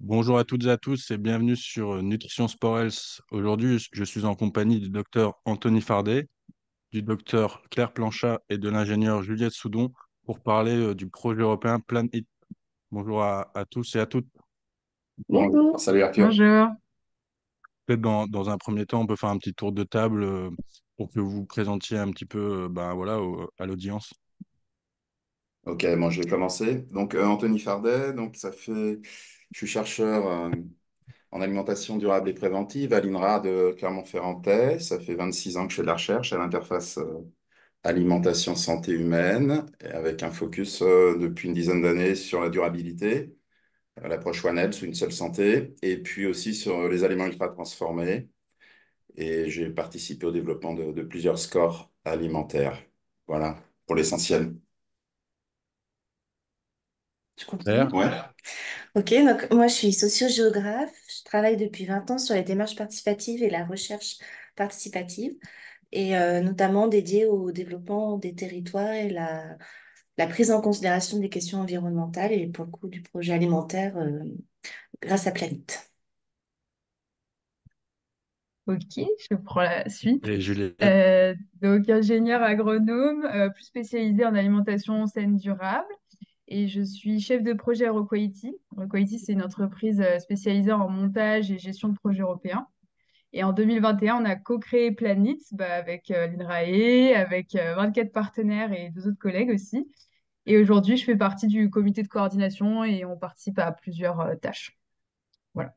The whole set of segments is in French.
Bonjour à toutes et à tous et bienvenue sur Nutrition Sport Health. Aujourd'hui, je suis en compagnie du docteur Anthony Fardet, du docteur Claire Planchat et de l'ingénieure Juliette Soudon pour parler du projet européen Plan It. Bonjour à tous et à toutes. Bonjour, salut Arthur. Bonjour. Peut-être dans un premier temps, on peut faire un petit tour de table pour que vous vous présentiez un petit peu voilà, à l'audience. Ok, bon, je vais commencer. Donc, Anthony Fardet, je suis chercheur en alimentation durable et préventive à l'INRA de Clermont-Ferrand. Ça fait 26 ans que je fais de la recherche à l'interface alimentation santé humaine, et avec un focus depuis une dizaine d'années sur la durabilité, l'approche One Health, une seule santé, et puis aussi sur les aliments ultra transformés. Et j'ai participé au développement de plusieurs scores alimentaires. Voilà, pour l'essentiel. Je continue. Claire? Ouais. Ok, donc moi je suis sociogéographe. Je travaille depuis 20 ans sur les démarches participatives et la recherche participative, et notamment dédiée au développement des territoires et la prise en considération des questions environnementales et pour le coup du projet alimentaire grâce à Planète. Ok, je prends la suite. Et Juliette? Donc, ingénieur agronome, plus spécialisé en alimentation saine durable. Et je suis chef de projet à Rocquality. Rocquality, c'est une entreprise spécialisée en montage et gestion de projets européens. Et en 2021, on a co-créé Planit avec l'INRAE, avec 24 partenaires et deux autres collègues aussi. Et aujourd'hui, je fais partie du comité de coordination et on participe à plusieurs tâches. Voilà.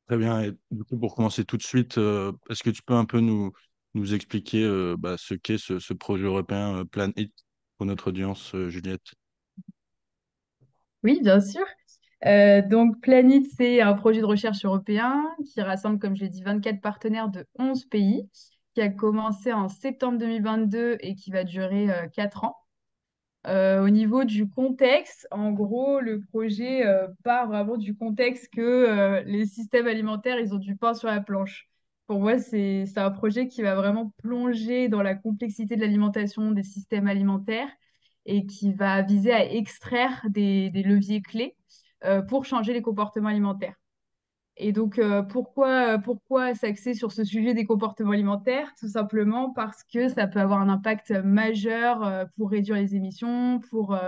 Très bien. Et du coup, pour commencer tout de suite, est-ce que tu peux un peu nous expliquer ce qu'est ce projet européen Plan It pour notre audience, Juliette? Oui, bien sûr. Donc, Planit, c'est un projet de recherche européen qui rassemble, comme je l'ai dit, 24 partenaires de 11 pays, qui a commencé en septembre 2022 et qui va durer 4 ans. Au niveau du contexte, en gros, le projet part vraiment du contexte que les systèmes alimentaires, ils ont du pain sur la planche. Pour moi, c'est un projet qui va vraiment plonger dans la complexité de l'alimentation des systèmes alimentaires et qui va viser à extraire des leviers clés pour changer les comportements alimentaires. Et donc, pourquoi s'axer sur ce sujet des comportements alimentaires? Tout simplement parce que ça peut avoir un impact majeur pour réduire les émissions, pour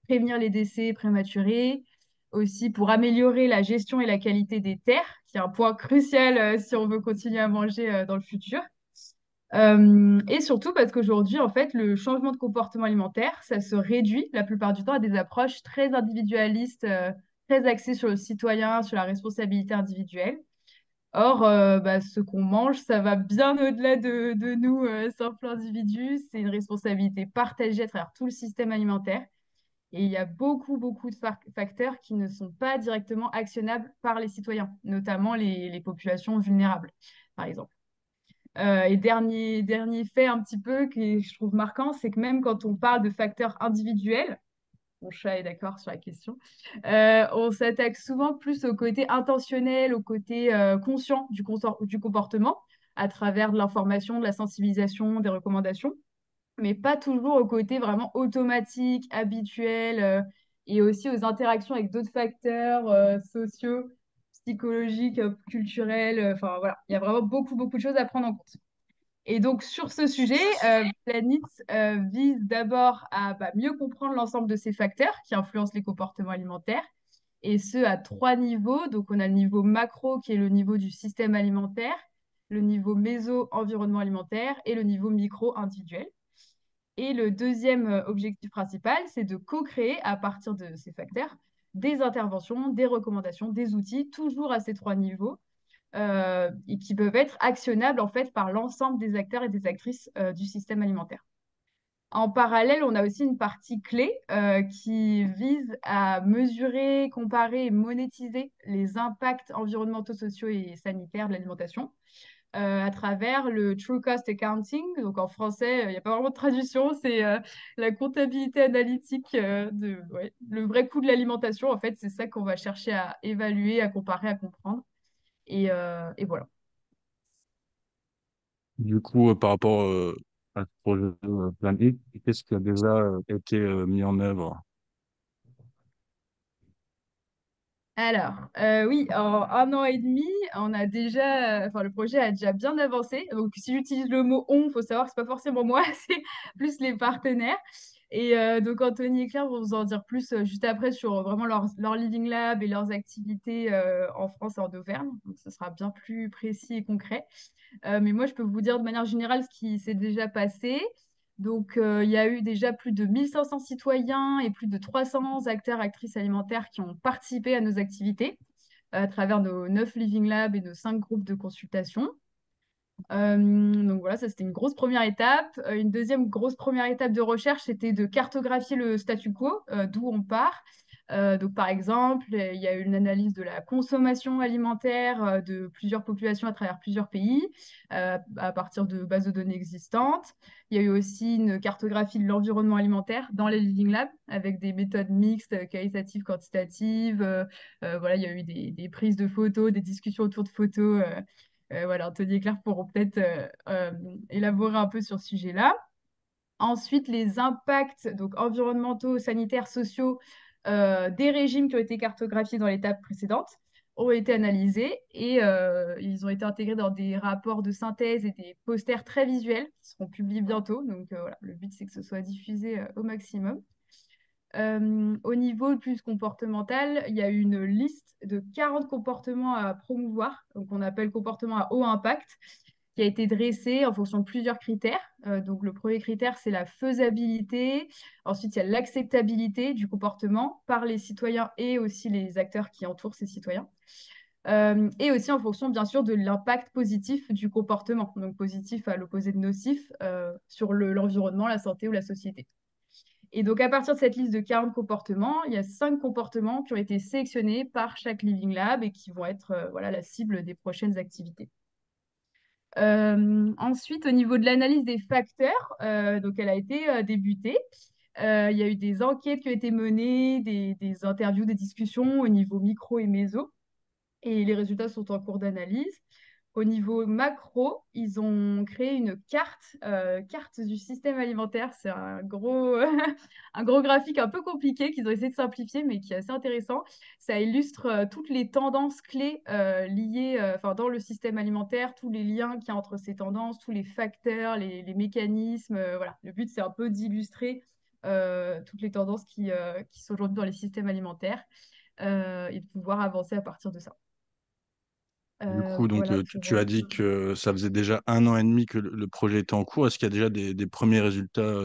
prévenir les décès prématurés, aussi pour améliorer la gestion et la qualité des terres, qui est un point crucial si on veut continuer à manger dans le futur. Et surtout parce qu'aujourd'hui, en fait, le changement de comportement alimentaire, ça se réduit la plupart du temps à des approches très individualistes, très axées sur le citoyen, sur la responsabilité individuelle. Or, ce qu'on mange, ça va bien au-delà de nous, simples individus. C'est une responsabilité partagée à travers tout le système alimentaire. Et il y a beaucoup, beaucoup de facteurs qui ne sont pas directement actionnables par les citoyens, notamment les populations vulnérables, par exemple. Et dernier fait un petit peu que je trouve marquant, c'est que même quand on parle de facteurs individuels, mon chat est d'accord sur la question, on s'attaque souvent plus au côté intentionnel, au côté conscient du comportement, à travers de l'information, de la sensibilisation, des recommandations, mais pas toujours au côté vraiment automatique, habituel, et aussi aux interactions avec d'autres facteurs sociaux, psychologiques, culturels. Enfin voilà, il y a vraiment beaucoup, beaucoup de choses à prendre en compte. Et donc, sur ce sujet, Planit vise d'abord à mieux comprendre l'ensemble de ces facteurs qui influencent les comportements alimentaires, et ce, à trois niveaux. Donc, on a le niveau macro, qui est le niveau du système alimentaire, le niveau méso, environnement alimentaire, et le niveau micro, individuel. Et le deuxième objectif principal, c'est de co-créer à partir de ces facteurs des interventions, des recommandations, des outils, toujours à ces trois niveaux, et qui peuvent être actionnables en fait par l'ensemble des acteurs et des actrices du système alimentaire. En parallèle, on a aussi une partie clé qui vise à mesurer, comparer et monétiser les impacts environnementaux, sociaux et sanitaires de l'alimentation à travers le True Cost Accounting. Donc en français, il n'y a pas vraiment de traduction, c'est la comptabilité analytique ouais, le vrai coût de l'alimentation. En fait, c'est ça qu'on va chercher à évaluer, à comparer, à comprendre. Et voilà. Du coup, par rapport à ce projet Plan It, qu'est-ce qui a déjà été mis en œuvre? Alors, oui, en 1 an et demi, on a déjà, enfin, le projet a déjà bien avancé. Donc, si j'utilise le mot on, il faut savoir que c'est pas forcément moi, c'est plus les partenaires. Et donc, Anthony et Claire vont vous en dire plus juste après sur vraiment leur Living Lab et leurs activités en France et en Auvergne. Donc, ce sera bien plus précis et concret. Mais moi, je peux vous dire de manière générale ce qui s'est déjà passé. Donc, il y a eu déjà plus de 1 500 citoyens et plus de 300 acteurs, actrices alimentaires qui ont participé à nos activités à travers nos 9 Living Labs et nos 5 groupes de consultation. Donc voilà, ça c'était une grosse première étape. Une deuxième grosse première étape de recherche, c'était de cartographier le statu quo, d'où on part. Donc par exemple, il y a eu une analyse de la consommation alimentaire de plusieurs populations à travers plusieurs pays à partir de bases de données existantes. Il y a eu aussi une cartographie de l'environnement alimentaire dans les Living Labs avec des méthodes mixtes, qualitatives, quantitatives. Voilà, il y a eu des prises de photos, des discussions autour de photos. Voilà, Anthony et Claire pourront peut-être élaborer un peu sur ce sujet-là. Ensuite, les impacts donc, environnementaux, sanitaires, sociaux des régimes qui ont été cartographiés dans l'étape précédente ont été analysés et ils ont été intégrés dans des rapports de synthèse et des posters très visuels qui seront publiés bientôt. Donc voilà, le but, c'est que ce soit diffusé au maximum. Au niveau plus comportemental, il y a une liste de 40 comportements à promouvoir, donc on appelle comportement à haut impact, qui a été dressée en fonction de plusieurs critères. Donc le premier critère, c'est la faisabilité. Ensuite, il y a l'acceptabilité du comportement par les citoyens et aussi les acteurs qui entourent ces citoyens. Et aussi en fonction, bien sûr, de l'impact positif du comportement, donc positif à l'opposé de nocif sur l'environnement, la santé ou la société. Et donc, à partir de cette liste de 40 comportements, il y a 5 comportements qui ont été sélectionnés par chaque Living Lab et qui vont être voilà, la cible des prochaines activités. Ensuite, au niveau de l'analyse des facteurs, donc elle a été débutée. Il y a eu des enquêtes qui ont été menées, des interviews, des discussions au niveau micro et méso, et les résultats sont en cours d'analyse. Au niveau macro, ils ont créé une carte du système alimentaire. C'est un gros, un gros graphique un peu compliqué qu'ils ont essayé de simplifier, mais qui est assez intéressant. Ça illustre toutes les tendances clés liées enfin, dans le système alimentaire, tous les liens qu'il y a entre ces tendances, tous les facteurs, les mécanismes. Voilà. Le but, c'est un peu d'illustrer toutes les tendances qui sont aujourd'hui dans les systèmes alimentaires et de pouvoir avancer à partir de ça. Du coup, donc, Voilà tu pour... as dit que ça faisait déjà 1 an et demi que le projet était en cours. Est-ce qu'il y a déjà des premiers résultats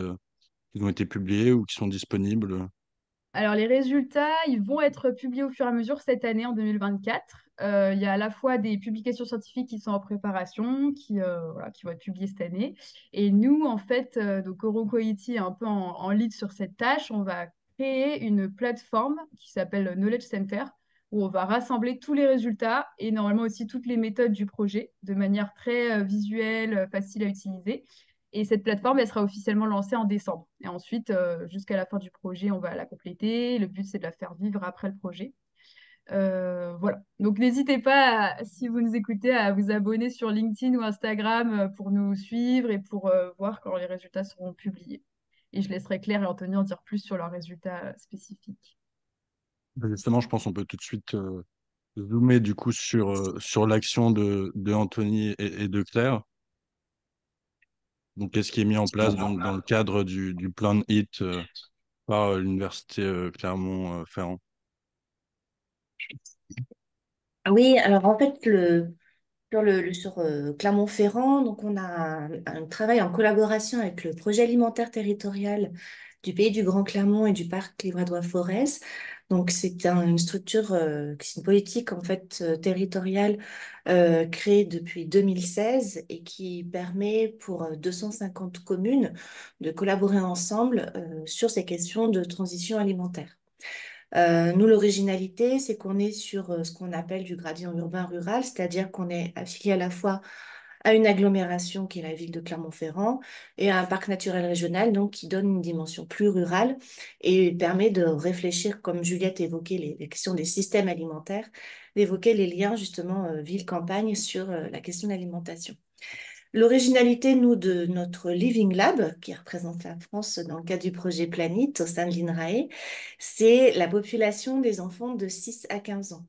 qui ont été publiés ou qui sont disponibles? Alors, les résultats, ils vont être publiés au fur et à mesure cette année, en 2024. Il y a à la fois des publications scientifiques qui sont en préparation, voilà, qui vont être publiées cette année. Et nous, en fait, donc Oroco-IT est un peu en lead sur cette tâche. On va créer une plateforme qui s'appelle Knowledge Center, où on va rassembler tous les résultats et normalement aussi toutes les méthodes du projet de manière très visuelle, facile à utiliser. Et cette plateforme, elle sera officiellement lancée en décembre. Et ensuite, jusqu'à la fin du projet, on va la compléter. Le but, c'est de la faire vivre après le projet. Voilà. Donc, n'hésitez pas, si vous nous écoutez, à vous abonner sur LinkedIn ou Instagram pour nous suivre et pour voir quand les résultats seront publiés. Et je laisserai Claire et Anthony en dire plus sur leurs résultats spécifiques. Justement, je pense qu'on peut tout de suite zoomer du coup sur l'action de Anthony et de Claire. Donc, qu'est-ce qui est mis en place donc, dans le cadre du plan HIT par l'Université Clermont-Ferrand? Oui, alors en fait, sur Clermont-Ferrand, donc on a un travail en collaboration avec le projet alimentaire territorial du Pays du Grand Clermont et du parc Livradois-Forez. Donc c'est une structure, c'est une politique en fait territoriale créée depuis 2016 et qui permet pour 250 communes de collaborer ensemble sur ces questions de transition alimentaire. Nous, l'originalité, c'est qu'on est sur ce qu'on appelle du gradient urbain-rural, c'est-à-dire qu'on est affilié à la fois à une agglomération qui est la ville de Clermont-Ferrand et à un parc naturel régional, donc qui donne une dimension plus rurale et permet de réfléchir, comme Juliette évoquait les questions des systèmes alimentaires, d'évoquer les liens justement ville-campagne sur la question de l'alimentation. L'originalité, nous, de notre Living Lab, qui représente la France dans le cadre du projet Planète au sein de l'INRAE, c'est la population des enfants de 6 à 15 ans.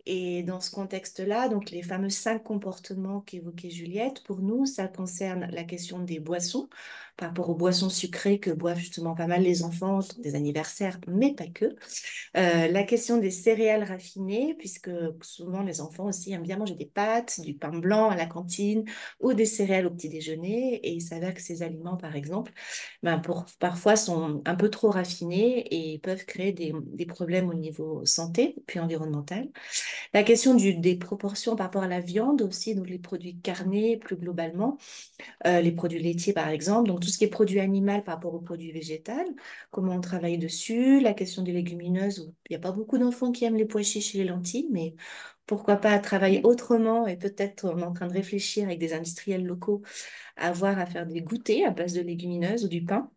Et dans ce contexte-là, donc les fameux 5 comportements qu'évoquait Juliette, pour nous, ça concerne la question des boissons, par rapport aux boissons sucrées que boivent justement pas mal les enfants, des anniversaires, mais pas que. La question des céréales raffinées, puisque souvent les enfants aussi aiment bien manger des pâtes, du pain blanc à la cantine ou des céréales au petit déjeuner. Et il s'avère que ces aliments, par exemple, parfois sont un peu trop raffinés et peuvent créer des problèmes au niveau santé, puis environnemental. La question des proportions par rapport à la viande aussi, donc les produits carnés plus globalement, les produits laitiers par exemple, donc tout ce qui est produit animal par rapport aux produits végétaux, comment on travaille dessus, la question des légumineuses, où il n'y a pas beaucoup d'enfants qui aiment les pois chiches et les lentilles, mais pourquoi pas travailler autrement et peut-être on est en train de réfléchir avec des industriels locaux à faire des goûters à base de légumineuses ou du pain.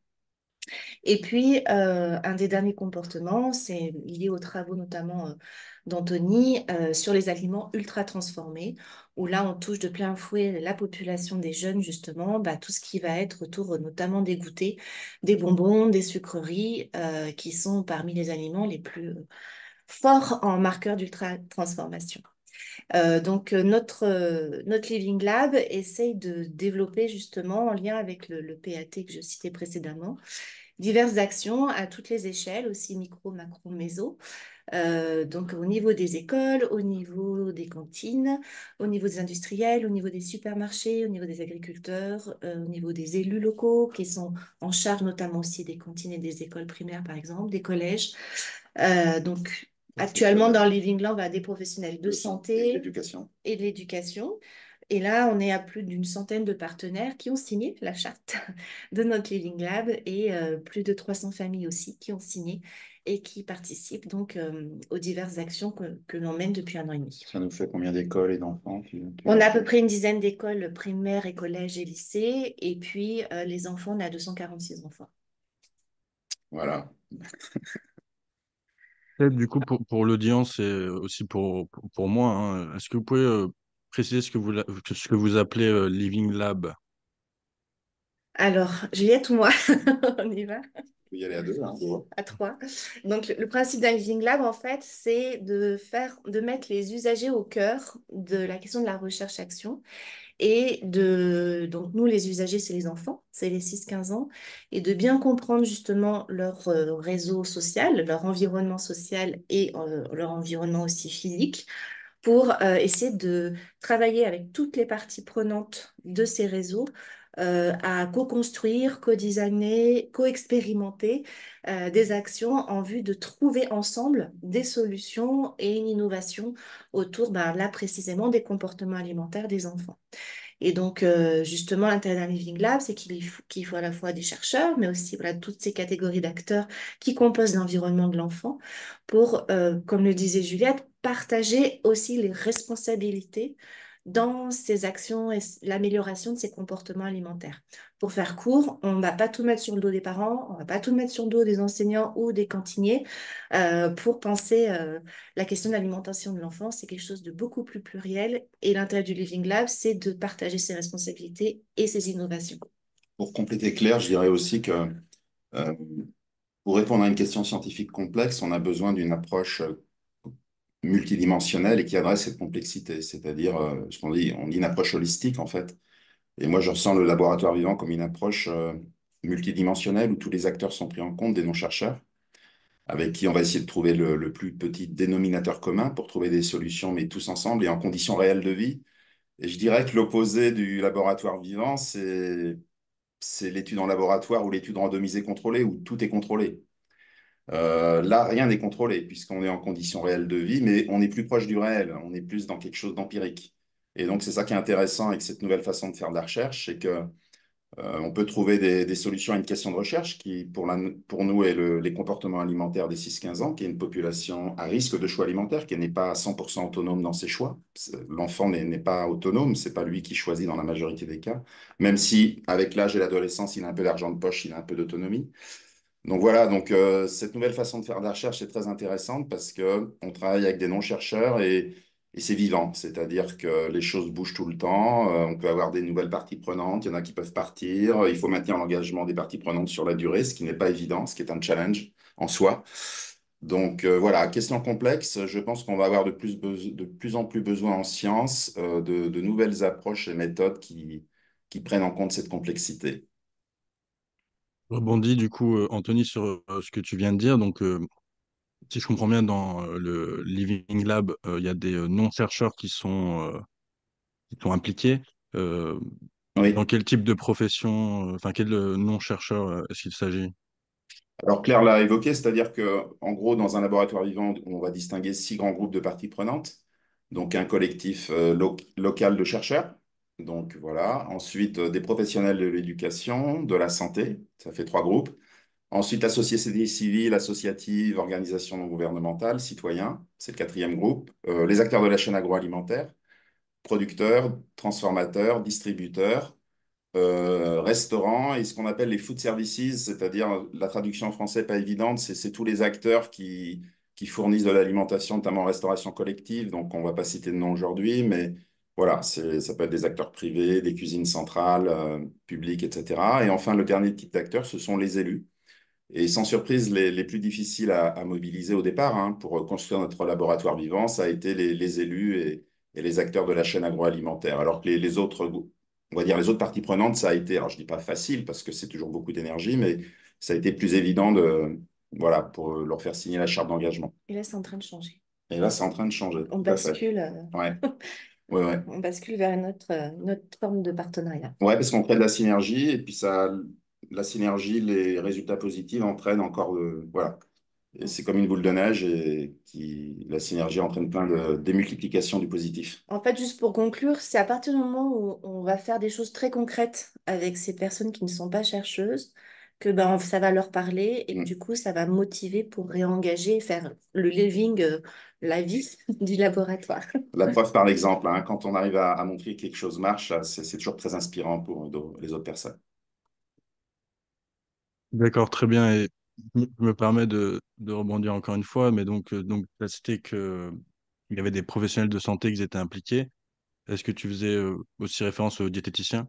Et puis, un des derniers comportements, c'est lié aux travaux notamment d'Anthony sur les aliments ultra transformés, où là, on touche de plein fouet la population des jeunes, justement, tout ce qui va être autour notamment des goûters, des bonbons, des sucreries, qui sont parmi les aliments les plus forts en marqueurs d'ultra transformation. Notre Living Lab essaye de développer justement en lien avec le PAT que je citais précédemment, diverses actions à toutes les échelles, aussi micro, macro, méso. Donc au niveau des écoles, au niveau des cantines, au niveau des industriels, au niveau des supermarchés, au niveau des agriculteurs, au niveau des élus locaux qui sont en charge notamment aussi des cantines et des écoles primaires par exemple, des collèges. Donc actuellement dans le Living Lab, on a des professionnels de santé et de l'éducation. Et là, on est à plus d'une centaine de partenaires qui ont signé la charte de notre Living Lab et plus de 300 familles aussi qui ont signé et qui participent donc aux diverses actions que l'on mène depuis 1 an et demi. Ça nous fait combien d'écoles et d'enfants? On a à peu près une dizaine d'écoles primaires et collèges et lycées. Et puis, les enfants, on a 246 enfants. Voilà. Peut-être du coup, pour l'audience et aussi pour moi, hein, est-ce que vous pouvez préciser ce que vous appelez Living Lab? Alors, Juliette ou moi, on y va? Il peut y aller à deux, hein. À 3. Donc, le principe d'un Living Lab, en fait, c'est de mettre les usagers au cœur de la question de la recherche-action. Donc, nous, les usagers, c'est les enfants, c'est les 6-15 ans, et de bien comprendre justement leur réseau social, leur environnement social et leur environnement aussi physique, pour essayer de travailler avec toutes les parties prenantes de ces réseaux à co-construire, co-designer, co-expérimenter des actions en vue de trouver ensemble des solutions et une innovation autour, là précisément, des comportements alimentaires des enfants. Et donc, justement, l'intérêt d'un Living Lab, c'est qu'il faut à la fois des chercheurs, mais aussi voilà, toutes ces catégories d'acteurs qui composent l'environnement de l'enfant pour, comme le disait Juliette, partager aussi les responsabilités dans ces actions et l'amélioration de ces comportements alimentaires. Pour faire court, on ne va pas tout mettre sur le dos des parents, on ne va pas tout mettre sur le dos des enseignants ou des cantiniers pour penser la question de l'alimentation de l'enfant, c'est quelque chose de beaucoup plus pluriel. Et l'intérêt du Living Lab, c'est de partager ses responsabilités et ses innovations. Pour compléter Claire, je dirais aussi que euh, pour répondre à une question scientifique complexe, on a besoin d'une approche multidimensionnelle et qui adresse cette complexité, c'est-à-dire ce on dit une approche holistique en fait. Et moi, je ressens le laboratoire vivant comme une approche multidimensionnelle où tous les acteurs sont pris en compte, des non-chercheurs, avec qui on va essayer de trouver le plus petit dénominateur commun pour trouver des solutions, mais tous ensemble et en conditions réelles de vie. Et je dirais que l'opposé du laboratoire vivant, c'est l'étude en laboratoire ou l'étude randomisée contrôlée, où tout est contrôlé. Là, rien n'est contrôlé, puisqu'on est en conditions réelles de vie, mais on est plus proche du réel, on est plus dans quelque chose d'empirique. Et donc, c'est ça qui est intéressant avec cette nouvelle façon de faire de la recherche, c'est que on peut trouver des solutions à une question de recherche qui, pour nous, est les comportements alimentaires des 6-15 ans, qui est une population à risque de choix alimentaire, qui n'est pas 100% autonome dans ses choix. L'enfant n'est pas autonome, c'est pas lui qui choisit dans la majorité des cas, même si, avec l'âge et l'adolescence, il a un peu d'argent de poche, il a un peu d'autonomie. Donc voilà, cette nouvelle façon de faire de la recherche est très intéressante parce qu'on travaille avec des non-chercheurs et et c'est vivant, c'est-à-dire que les choses bougent tout le temps. On peut avoir des nouvelles parties prenantes, il y en a qui peuvent partir. Il faut maintenir l'engagement des parties prenantes sur la durée, ce qui n'est pas évident, ce qui est un challenge en soi. Donc voilà, question complexe. Je pense qu'on va avoir de plus en plus besoin en science de nouvelles approches et méthodes qui prennent en compte cette complexité. Je rebondis du coup, Anthony, sur ce que tu viens de dire. Donc, si je comprends bien, dans le Living Lab, il y a des non-chercheurs qui sont impliqués. Euh, Dans Oui. quel type de profession, enfin, quel non-chercheur est-ce qu'il s'agit? Alors Claire l'a évoqué, c'est-à-dire que en gros, dans un laboratoire vivant, on va distinguer 6 grands groupes de parties prenantes. Donc un collectif local de chercheurs. Donc voilà. Ensuite, des professionnels de l'éducation, de la santé. Ça fait 3 groupes. Ensuite, la société civile, associative, organisation non gouvernementale, citoyens. C'est le 4e groupe. Les acteurs de la chaîne agroalimentaire, producteurs, transformateurs, distributeurs, restaurants et ce qu'on appelle les food services, c'est-à-dire la traduction en français pas évidente, c'est tous les acteurs qui fournissent de l'alimentation, notamment en restauration collective. Donc, on ne va pas citer de nom aujourd'hui, mais voilà, ça peut être des acteurs privés, des cuisines centrales, publiques, etc. Et enfin, le dernier type d'acteurs, ce sont les élus. Et sans surprise, les plus difficiles à mobiliser au départ hein, pour construire notre laboratoire vivant, ça a été les élus et les acteurs de la chaîne agroalimentaire. Alors que les autres, on va dire les autres parties prenantes, ça a été, alors je dis pas facile parce que c'est toujours beaucoup d'énergie, mais ça a été plus évident voilà, pour leur faire signer la charte d'engagement. Et là, c'est en train de changer. Et là, c'est en train de changer, On tout à fait. bascule, Ouais, ouais, ouais. on bascule vers notre forme de partenariat. Ouais, parce qu'on crée de la synergie et puis ça, la synergie, les résultats positifs entraînent encore voilà. Et c'est comme une boule de neige et la synergie entraîne plein de démultiplication du positif. En fait, juste pour conclure, c'est à partir du moment où on va faire des choses très concrètes avec ces personnes qui ne sont pas chercheuses que ben, ça va leur parler et que Mm. du coup, ça va motiver pour réengager, faire le living, la vie du laboratoire. La preuve par l'exemple, hein, quand on arrive à montrer que quelque chose marche, c'est toujours très inspirant pour les autres personnes. D'accord, très bien. Et je me permets de rebondir encore une fois, mais donc tu as cité que il y avait des professionnels de santé qui étaient impliqués. Est-ce que tu faisais aussi référence aux diététiciens?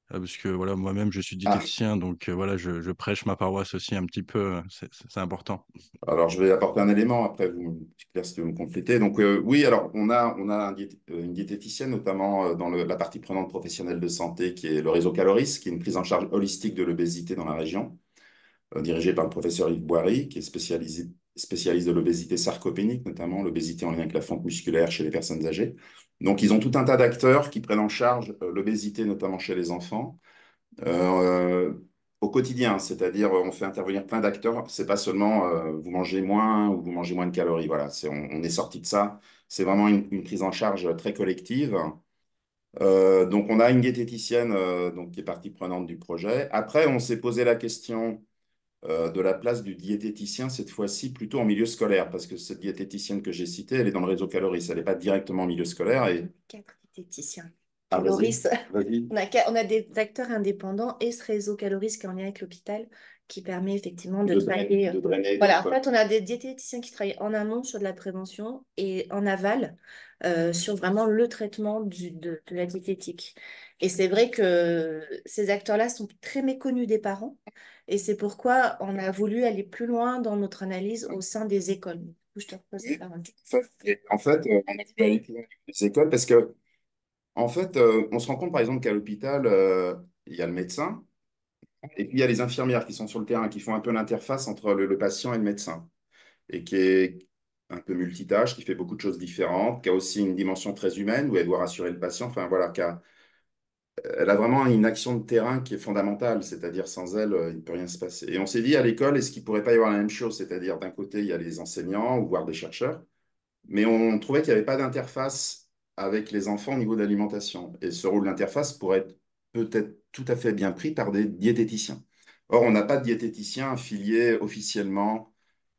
Parce que voilà, moi-même, je suis Ah, diététicien, donc voilà, je prêche ma paroisse aussi un petit peu. C'est important. alors je vais apporter un élément, après vous, Claire, si tu veux me compléter. Donc oui, alors on a une diététicienne, notamment dans la partie prenante professionnelle de santé, qui est le réseau Caloris, qui est une prise en charge holistique de l'obésité dans la région. Dirigé par le professeur Yves Boiry, qui est spécialiste de l'obésité sarcopénique, notamment l'obésité en lien avec la fonte musculaire chez les personnes âgées. Donc, ils ont tout un tas d'acteurs qui prennent en charge l'obésité, notamment chez les enfants, euh, au quotidien. C'est-à-dire, on fait intervenir plein d'acteurs. C'est pas seulement vous mangez moins ou vous mangez moins de calories. Voilà, on est sorti de ça. C'est vraiment une prise en charge très collective. Donc, on a une diététicienne donc, qui est partie prenante du projet. Après, on s'est posé la question de la place du diététicien, cette fois-ci plutôt en milieu scolaire, parce que cette diététicienne que j'ai citée, elle est dans le réseau Caloris, elle n'est pas directement en milieu scolaire. Et... 4 diététiciens. Ah, vas-y, Caloris, vas-y. on a des acteurs indépendants et ce réseau Caloris qui est en lien avec l'hôpital qui permet effectivement de travailler. De drainer. Voilà, en fait, on a des diététiciens qui travaillent en amont sur de la prévention et en aval sur vraiment le traitement de la diététique. Et c'est vrai que ces acteurs-là sont très méconnus des parents et c'est pourquoi on a voulu aller plus loin dans notre analyse au sein des écoles. Du coup, je te repose la parole. En fait, on a voulu aller plus loin avec les écoles parce que, en fait, on se rend compte par exemple qu'à l'hôpital, il y a le médecin et puis il y a les infirmières qui sont sur le terrain, qui font un peu l'interface entre le patient et le médecin et qui est un peu multitâche, qui fait beaucoup de choses différentes, qui a aussi une dimension très humaine où elle doit rassurer le patient, enfin voilà, elle a vraiment une action de terrain qui est fondamentale, c'est-à-dire sans elle, il ne peut rien se passer. Et on s'est dit à l'école, est-ce qu'il ne pourrait pas y avoir la même chose? C'est-à-dire d'un côté, il y a les enseignants ou voire des chercheurs, mais on trouvait qu'il n'y avait pas d'interface avec les enfants au niveau de l'alimentation. Et ce rôle d'interface pourrait être peut-être tout à fait bien pris par des diététiciens. Or, on n'a pas de diététicien affilié officiellement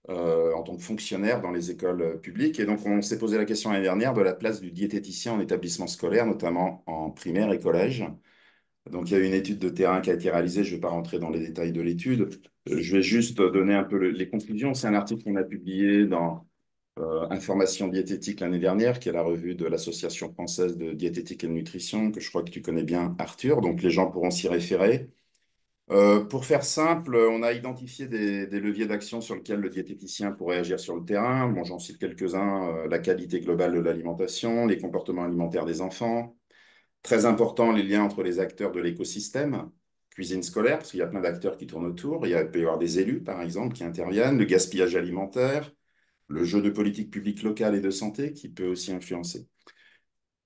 en tant que fonctionnaire dans les écoles publiques. Et donc, on s'est posé la question l'année dernière de la place du diététicien en établissement scolaire, notamment en primaire et collège. Donc, il y a eu une étude de terrain qui a été réalisée. Je ne vais pas rentrer dans les détails de l'étude. Je vais juste donner un peu les conclusions. C'est un article qu'on a publié dans Information diététique l'année dernière, qui est la revue de l'Association française de diététique et de nutrition, que je crois que tu connais bien, Arthur. Donc, les gens pourront s'y référer. Pour faire simple, on a identifié des leviers d'action sur lesquels le diététicien pourrait agir sur le terrain. Bon, j'en cite quelques-uns, la qualité globale de l'alimentation, les comportements alimentaires des enfants. Très important, les liens entre les acteurs de l'écosystème, cuisine scolaire, parce qu'il y a plein d'acteurs qui tournent autour. Il peut y avoir des élus, par exemple, qui interviennent, le gaspillage alimentaire, le jeu de politique publique locale et de santé qui peut aussi influencer.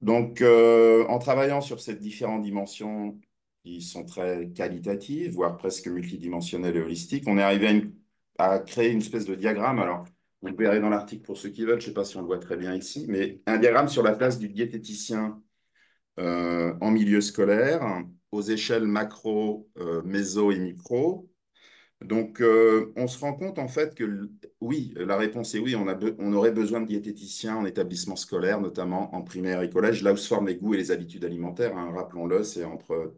Donc, en travaillant sur ces différentes dimensions qui sont très qualitatives, voire presque multidimensionnelles et holistiques, on est arrivé à créer une espèce de diagramme. Alors, vous verrez dans l'article pour ceux qui veulent, je ne sais pas si on le voit très bien ici, mais un diagramme sur la place du diététicien en milieu scolaire, aux échelles macro, méso et micro. Donc, on se rend compte en fait que oui, la réponse est oui, on aurait besoin de diététiciens en établissement scolaire, notamment en primaire et collège, là où se forment les goûts et les habitudes alimentaires, hein. Rappelons-le, c'est entre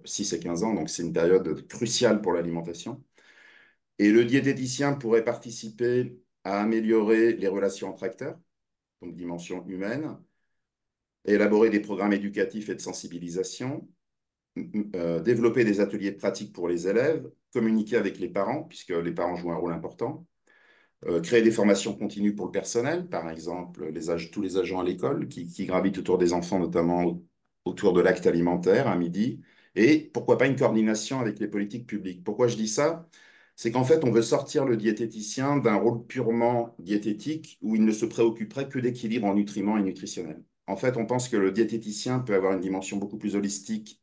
6 et 15 ans, donc c'est une période cruciale pour l'alimentation. Et le diététicien pourrait participer à améliorer les relations entre acteurs, donc dimension humaine, élaborer des programmes éducatifs et de sensibilisation, développer des ateliers de pratique pour les élèves, communiquer avec les parents, puisque les parents jouent un rôle important, créer des formations continues pour le personnel, par exemple tous les agents à l'école qui gravitent autour des enfants, notamment autour de l'acte alimentaire à midi, et pourquoi pas une coordination avec les politiques publiques. Pourquoi je dis ça? C'est qu'en fait, on veut sortir le diététicien d'un rôle purement diététique où il ne se préoccuperait que d'équilibre en nutriments et nutritionnels. En fait, on pense que le diététicien peut avoir une dimension beaucoup plus holistique,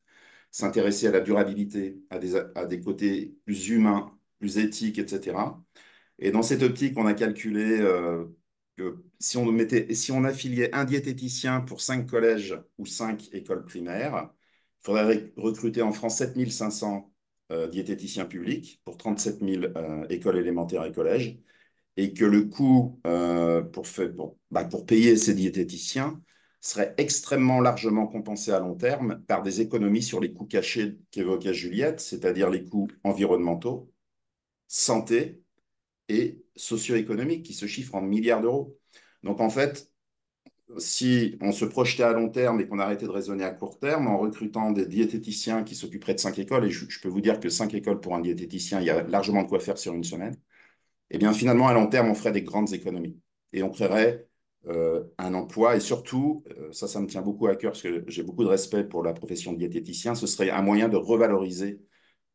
s'intéresser à la durabilité, à des côtés plus humains, plus éthiques, etc. Et dans cette optique, on a calculé que si on affiliait un diététicien pour 5 collèges ou 5 écoles primaires, il faudrait recruter en France 7 500 diététiciens publics pour 37 000 écoles élémentaires et collèges, et que le coût pour payer ces diététiciens serait extrêmement largement compensé à long terme par des économies sur les coûts cachés qu'évoquait Juliette, c'est-à-dire les coûts environnementaux, santé et socio-économiques qui se chiffrent en milliards d'euros. Donc en fait, si on se projetait à long terme et qu'on arrêtait de raisonner à court terme en recrutant des diététiciens qui s'occuperaient de 5 écoles, et je peux vous dire que 5 écoles pour un diététicien, il y a largement de quoi faire sur une semaine, eh bien finalement, à long terme, on ferait des grandes économies et on créerait un emploi. Et surtout, ça me tient beaucoup à cœur parce que j'ai beaucoup de respect pour la profession de diététicien, ce serait un moyen de revaloriser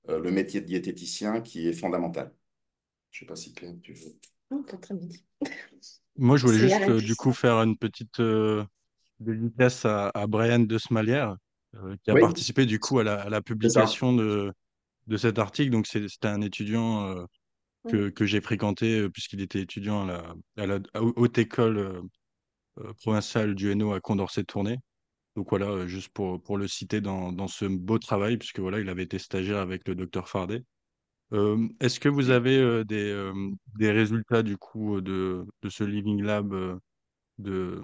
le métier de diététicien qui est fondamental. Je ne sais pas si Claire, tu veux. Non, t'as très bien dit. Moi, je voulais C'est juste Alain du coup Cuisson. faire une petite dédicace à Brian de Smalière, qui a Oui, participé du coup à la c'est ça. publication de cet article. Donc, c'était un étudiant Oui. que j'ai fréquenté puisqu'il était étudiant à la haute école provinciale du Hainaut à Condorcet-Tournai. Donc voilà, juste pour le citer dans ce beau travail, puisque voilà, il avait été stagiaire avec le docteur Fardet. Est-ce que vous avez des résultats du coup de ce Living Lab de,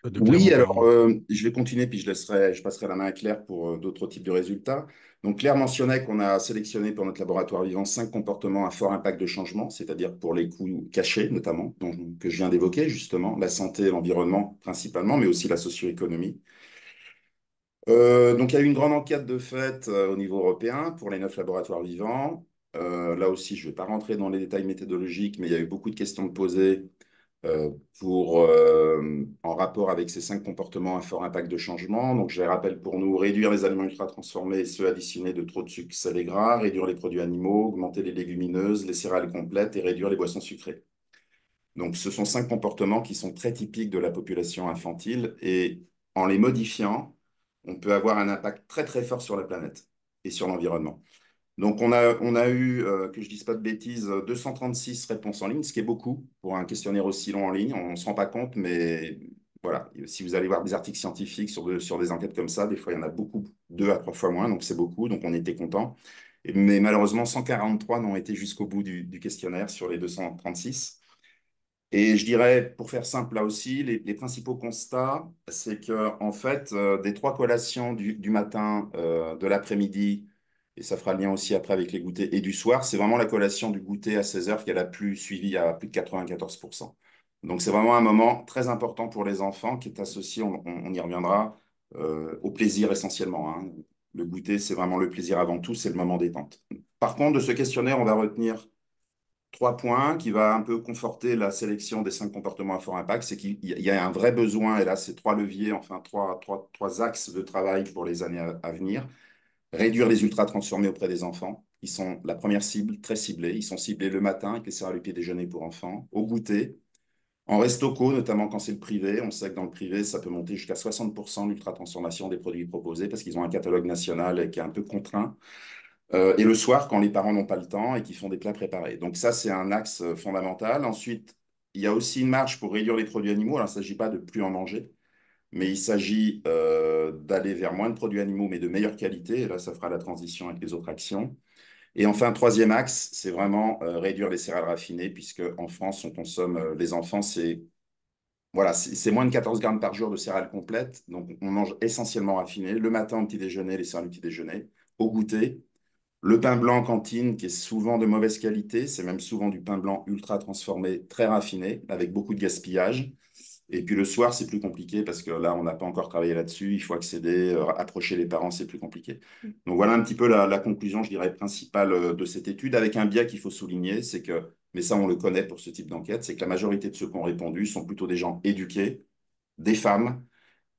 de Oui, alors Clermont-Ferrand? je vais continuer, puis je passerai la main à Claire pour d'autres types de résultats. Donc Claire mentionnait qu'on a sélectionné pour notre laboratoire vivant 5 comportements à fort impact de changement, c'est-à-dire pour les coûts cachés notamment, que je viens d'évoquer justement, la santé et l'environnement principalement, mais aussi la socio-économie. Donc il y a eu une grande enquête de fait au niveau européen pour les 9 laboratoires vivants. Là aussi, je ne vais pas rentrer dans les détails méthodologiques, mais il y a eu beaucoup de questions de posées en rapport avec ces 5 comportements à fort impact de changement. Donc, je les rappelle pour nous, réduire les aliments ultra transformés et ceux additionnés de trop de sucre salé gras, réduire les produits animaux, augmenter les légumineuses, les céréales complètes et réduire les boissons sucrées. Donc, ce sont 5 comportements qui sont très typiques de la population infantile et en les modifiant, on peut avoir un impact très très fort sur la planète et sur l'environnement. Donc, on a eu, que je ne dise pas de bêtises, 236 réponses en ligne, ce qui est beaucoup pour un questionnaire aussi long en ligne. On ne se rend pas compte, mais voilà, si vous allez voir des articles scientifiques sur des enquêtes comme ça, des fois, il y en a beaucoup, 2 à 3 fois moins, donc c'est beaucoup, donc on était content. Mais malheureusement, 143 n'ont été jusqu'au bout du questionnaire sur les 236. Et je dirais, pour faire simple là aussi, les principaux constats, c'est que en fait, des 3 collations du matin, de l'après-midi et ça fera le lien aussi après avec les goûters, et du soir, c'est vraiment la collation du goûter à 16 heures qui est la plus suivie à plus de 94%. Donc c'est vraiment un moment très important pour les enfants qui est associé, on y reviendra, au plaisir essentiellement, hein. Le goûter, c'est vraiment le plaisir avant tout, c'est le moment détente. Par contre, de ce questionnaire, on va retenir 3 points qui va un peu conforter la sélection des 5 comportements à fort impact. C'est qu'il y a un vrai besoin, et là, c'est 3 leviers, enfin, trois axes de travail pour les années à venir. Réduire les ultra transformés auprès des enfants. Ils sont la première cible, très ciblés. Ils sont ciblés le matin avec les céréales du petit déjeuner pour enfants, au goûter, en resto-co, notamment quand c'est le privé. On sait que dans le privé, ça peut monter jusqu'à 60% l'ultra transformation des produits proposés parce qu'ils ont un catalogue national qui est un peu contraint. Et le soir, quand les parents n'ont pas le temps et qu'ils font des plats préparés. Donc ça, c'est un axe fondamental. Ensuite, il y a aussi une marge pour réduire les produits animaux. Alors, il ne s'agit pas de plus en manger, mais il s'agit d'aller vers moins de produits animaux, mais de meilleure qualité. Et là, ça fera la transition avec les autres actions. Et enfin, troisième axe, c'est vraiment réduire les céréales raffinées, puisque en France, on consomme, les enfants, c'est voilà, c'est moins de 14 grammes par jour de céréales complètes. Donc, on mange essentiellement raffiné. Le matin, au petit déjeuner, les céréales du petit déjeuner. Au goûter, le pain blanc en cantine, qui est souvent de mauvaise qualité, c'est même souvent du pain blanc ultra transformé, très raffiné, avec beaucoup de gaspillage. Et puis le soir, c'est plus compliqué parce que là, on n'a pas encore travaillé là-dessus. Il faut accéder, approcher les parents, c'est plus compliqué. Donc voilà un petit peu la conclusion, je dirais, principale de cette étude, avec un biais qu'il faut souligner, c'est que, mais ça, on le connaît pour ce type d'enquête, c'est que la majorité de ceux qui ont répondu sont plutôt des gens éduqués, des femmes,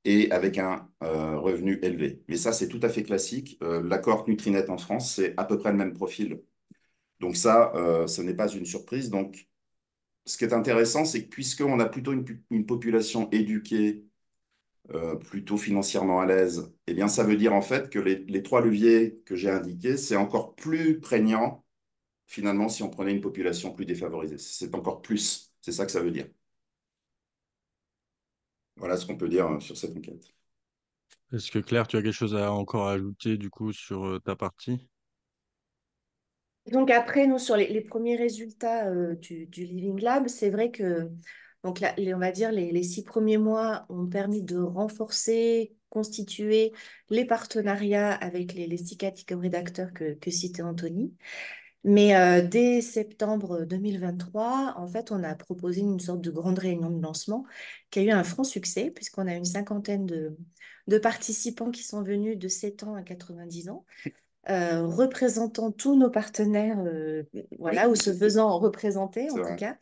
et avec un revenu élevé. Mais ça, c'est tout à fait classique. La cohorte Nutrinet en France, c'est à peu près le même profil. Donc ça, ce n'est pas une surprise. Donc, ce qui est intéressant, c'est que puisqu'on a plutôt une population éduquée, plutôt financièrement à l'aise, eh bien, ça veut dire en fait que les 3 leviers que j'ai indiqués, c'est encore plus prégnant, finalement, si on prenait une population plus défavorisée. C'est encore plus. C'est ça que ça veut dire. Voilà ce qu'on peut dire sur cette enquête. Est-ce que Claire, tu as quelque chose à encore ajouter du coup sur ta partie? Donc après, nous, sur les premiers résultats du Living Lab, c'est vrai que donc on va dire les 6 premiers mois ont permis de renforcer, constituer les partenariats avec les 6 catégories d'acteurs que citait Anthony. Mais dès septembre 2023, en fait, on a proposé une sorte de grande réunion de lancement qui a eu un franc succès, puisqu'on a une cinquantaine de participants qui sont venus de 7 ans à 90 ans, représentant tous nos partenaires, voilà, Oui, ou se faisant représenter c'est en tout vrai. cas.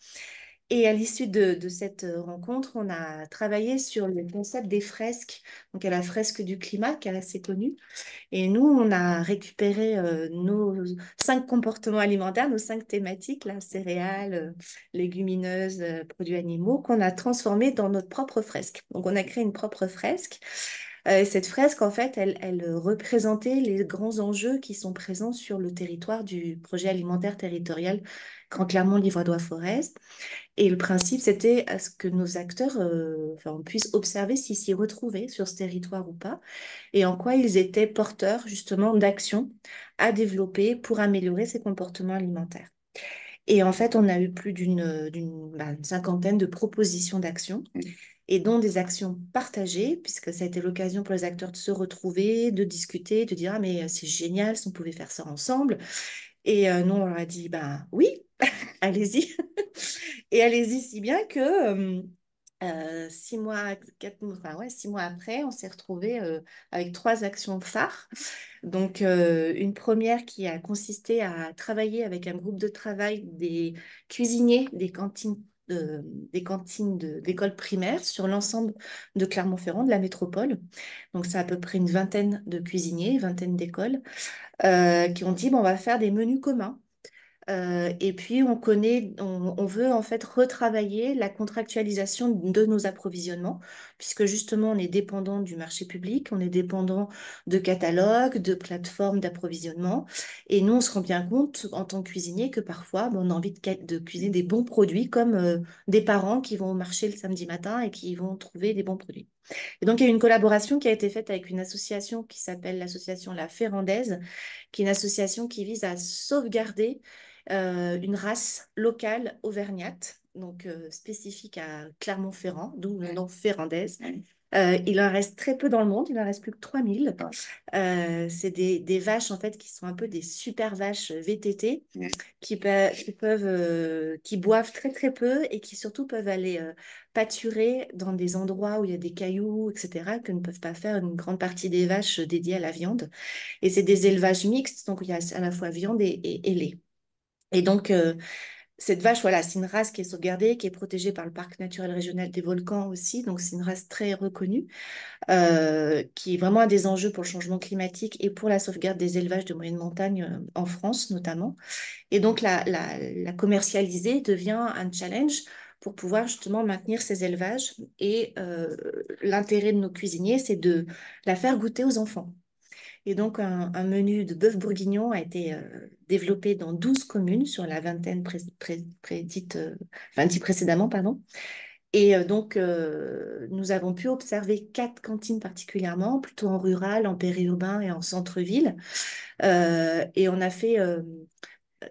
Et à l'issue de cette rencontre, on a travaillé sur le concept des fresques. Donc, il y a la fresque du climat qui est assez connue. Et nous, on a récupéré nos 5 comportements alimentaires, nos 5 thématiques, là, céréales, légumineuses, produits animaux, qu'on a transformés dans notre propre fresque. Donc, on a créé une propre fresque. Cette fresque, en fait, elle représentait les grands enjeux qui sont présents sur le territoire du projet alimentaire territorial Grand Clermont-Livradois-Forez. Et le principe, c'était à ce que nos acteurs enfin, on puisse observer s'ils s'y retrouvaient sur ce territoire ou pas, et en quoi ils étaient porteurs justement d'actions à développer pour améliorer ces comportements alimentaires. Et en fait, on a eu plus une cinquantaine de propositions d'actions, et dont des actions partagées, puisque ça a été l'occasion pour les acteurs de se retrouver, de discuter, de dire, ah mais c'est génial si on pouvait faire ça ensemble. Et nous, on leur a dit, ben oui, allez-y. Et allez-y, si bien que 6 mois, 4 mois, enfin, ouais, 6 mois après, on s'est retrouvés avec 3 actions phares. Donc, une première qui a consisté à travailler avec un groupe de travail des cuisiniers des cantines d'école primaire sur l'ensemble de Clermont-Ferrand, de la métropole. Donc, c'est à peu près une vingtaine de cuisiniers, une vingtaine d'écoles, qui ont dit, bon, on va faire des menus communs. Et puis, on veut en fait retravailler la contractualisation de nos approvisionnements, puisque justement, on est dépendant du marché public, on est dépendant de catalogues, de plateformes d'approvisionnement. Et nous, on se rend bien compte en tant que cuisinier que parfois, on a envie de cuisiner des bons produits, comme des parents qui vont au marché le samedi matin et qui vont trouver des bons produits. Et donc, il y a eu une collaboration qui a été faite avec une association qui s'appelle l'association La Ferrandaise, qui est une association qui vise à sauvegarder une race locale auvergnate, donc spécifique à Clermont-Ferrand, d'où le nom Ferrandaise, Il en reste très peu dans le monde, il en reste plus que 3000. C'est des vaches en fait qui sont un peu des super vaches VTT qui boivent très très peu et qui surtout peuvent aller pâturer dans des endroits où il y a des cailloux, etc., que ne peuvent pas faire une grande partie des vaches dédiées à la viande. Et c'est des élevages mixtes, donc il y a à la fois viande et lait. Et donc, cette vache, voilà, c'est une race qui est sauvegardée, qui est protégée par le parc naturel régional des volcans aussi. Donc, c'est une race très reconnue, qui est vraiment un des enjeux pour le changement climatique et pour la sauvegarde des élevages de moyenne montagne en France notamment. Et donc, la commercialiser devient un challenge pour pouvoir justement maintenir ces élevages. Et l'intérêt de nos cuisiniers, c'est de la faire goûter aux enfants. Et donc, un menu de bœuf bourguignon a été développé dans 12 communes sur la vingtaine dit précédemment, pardon. Et donc, nous avons pu observer 4 cantines particulièrement, plutôt en rural, en périurbain et en centre-ville. Et on a fait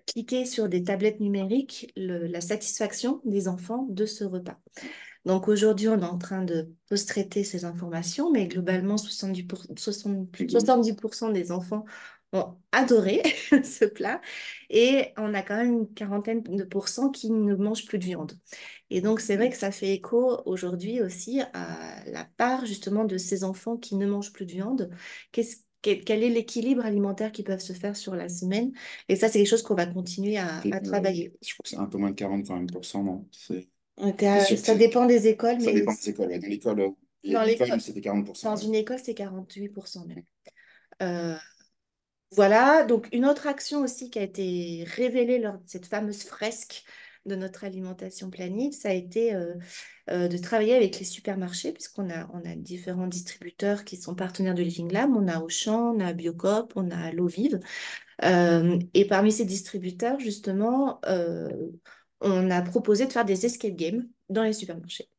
cliquer sur des tablettes numériques la satisfaction des enfants de ce repas. Donc aujourd'hui, on est en train de post-traiter ces informations, mais globalement, 70% des enfants ont adoré ce plat et on a quand même une quarantaine de pourcents qui ne mangent plus de viande. Et donc, c'est vrai que ça fait écho aujourd'hui aussi à la part justement de ces enfants qui ne mangent plus de viande. Quel est l'équilibre alimentaire qui peuvent se faire sur la semaine? Et ça, c'est quelque chose qu'on va continuer à travailler. Je crois que c'est un peu moins de 40 quand même, non? Donc, C'est sûr que ça dépend des écoles, ça mais dépend des écoles. Ouais. Dans l'école, dans l'école, c'était 40%. dans une école, c'est 48% même. Euh, voilà, donc une autre action aussi qui a été révélée lors de cette fameuse fresque de notre alimentation planite, ça a été de travailler avec les supermarchés, puisqu'on a différents distributeurs qui sont partenaires de Living Lab. On a Auchan, on a Biocoop, on a L'Eau Vive. Et parmi ces distributeurs, justement, on a proposé de faire des escape games dans les supermarchés.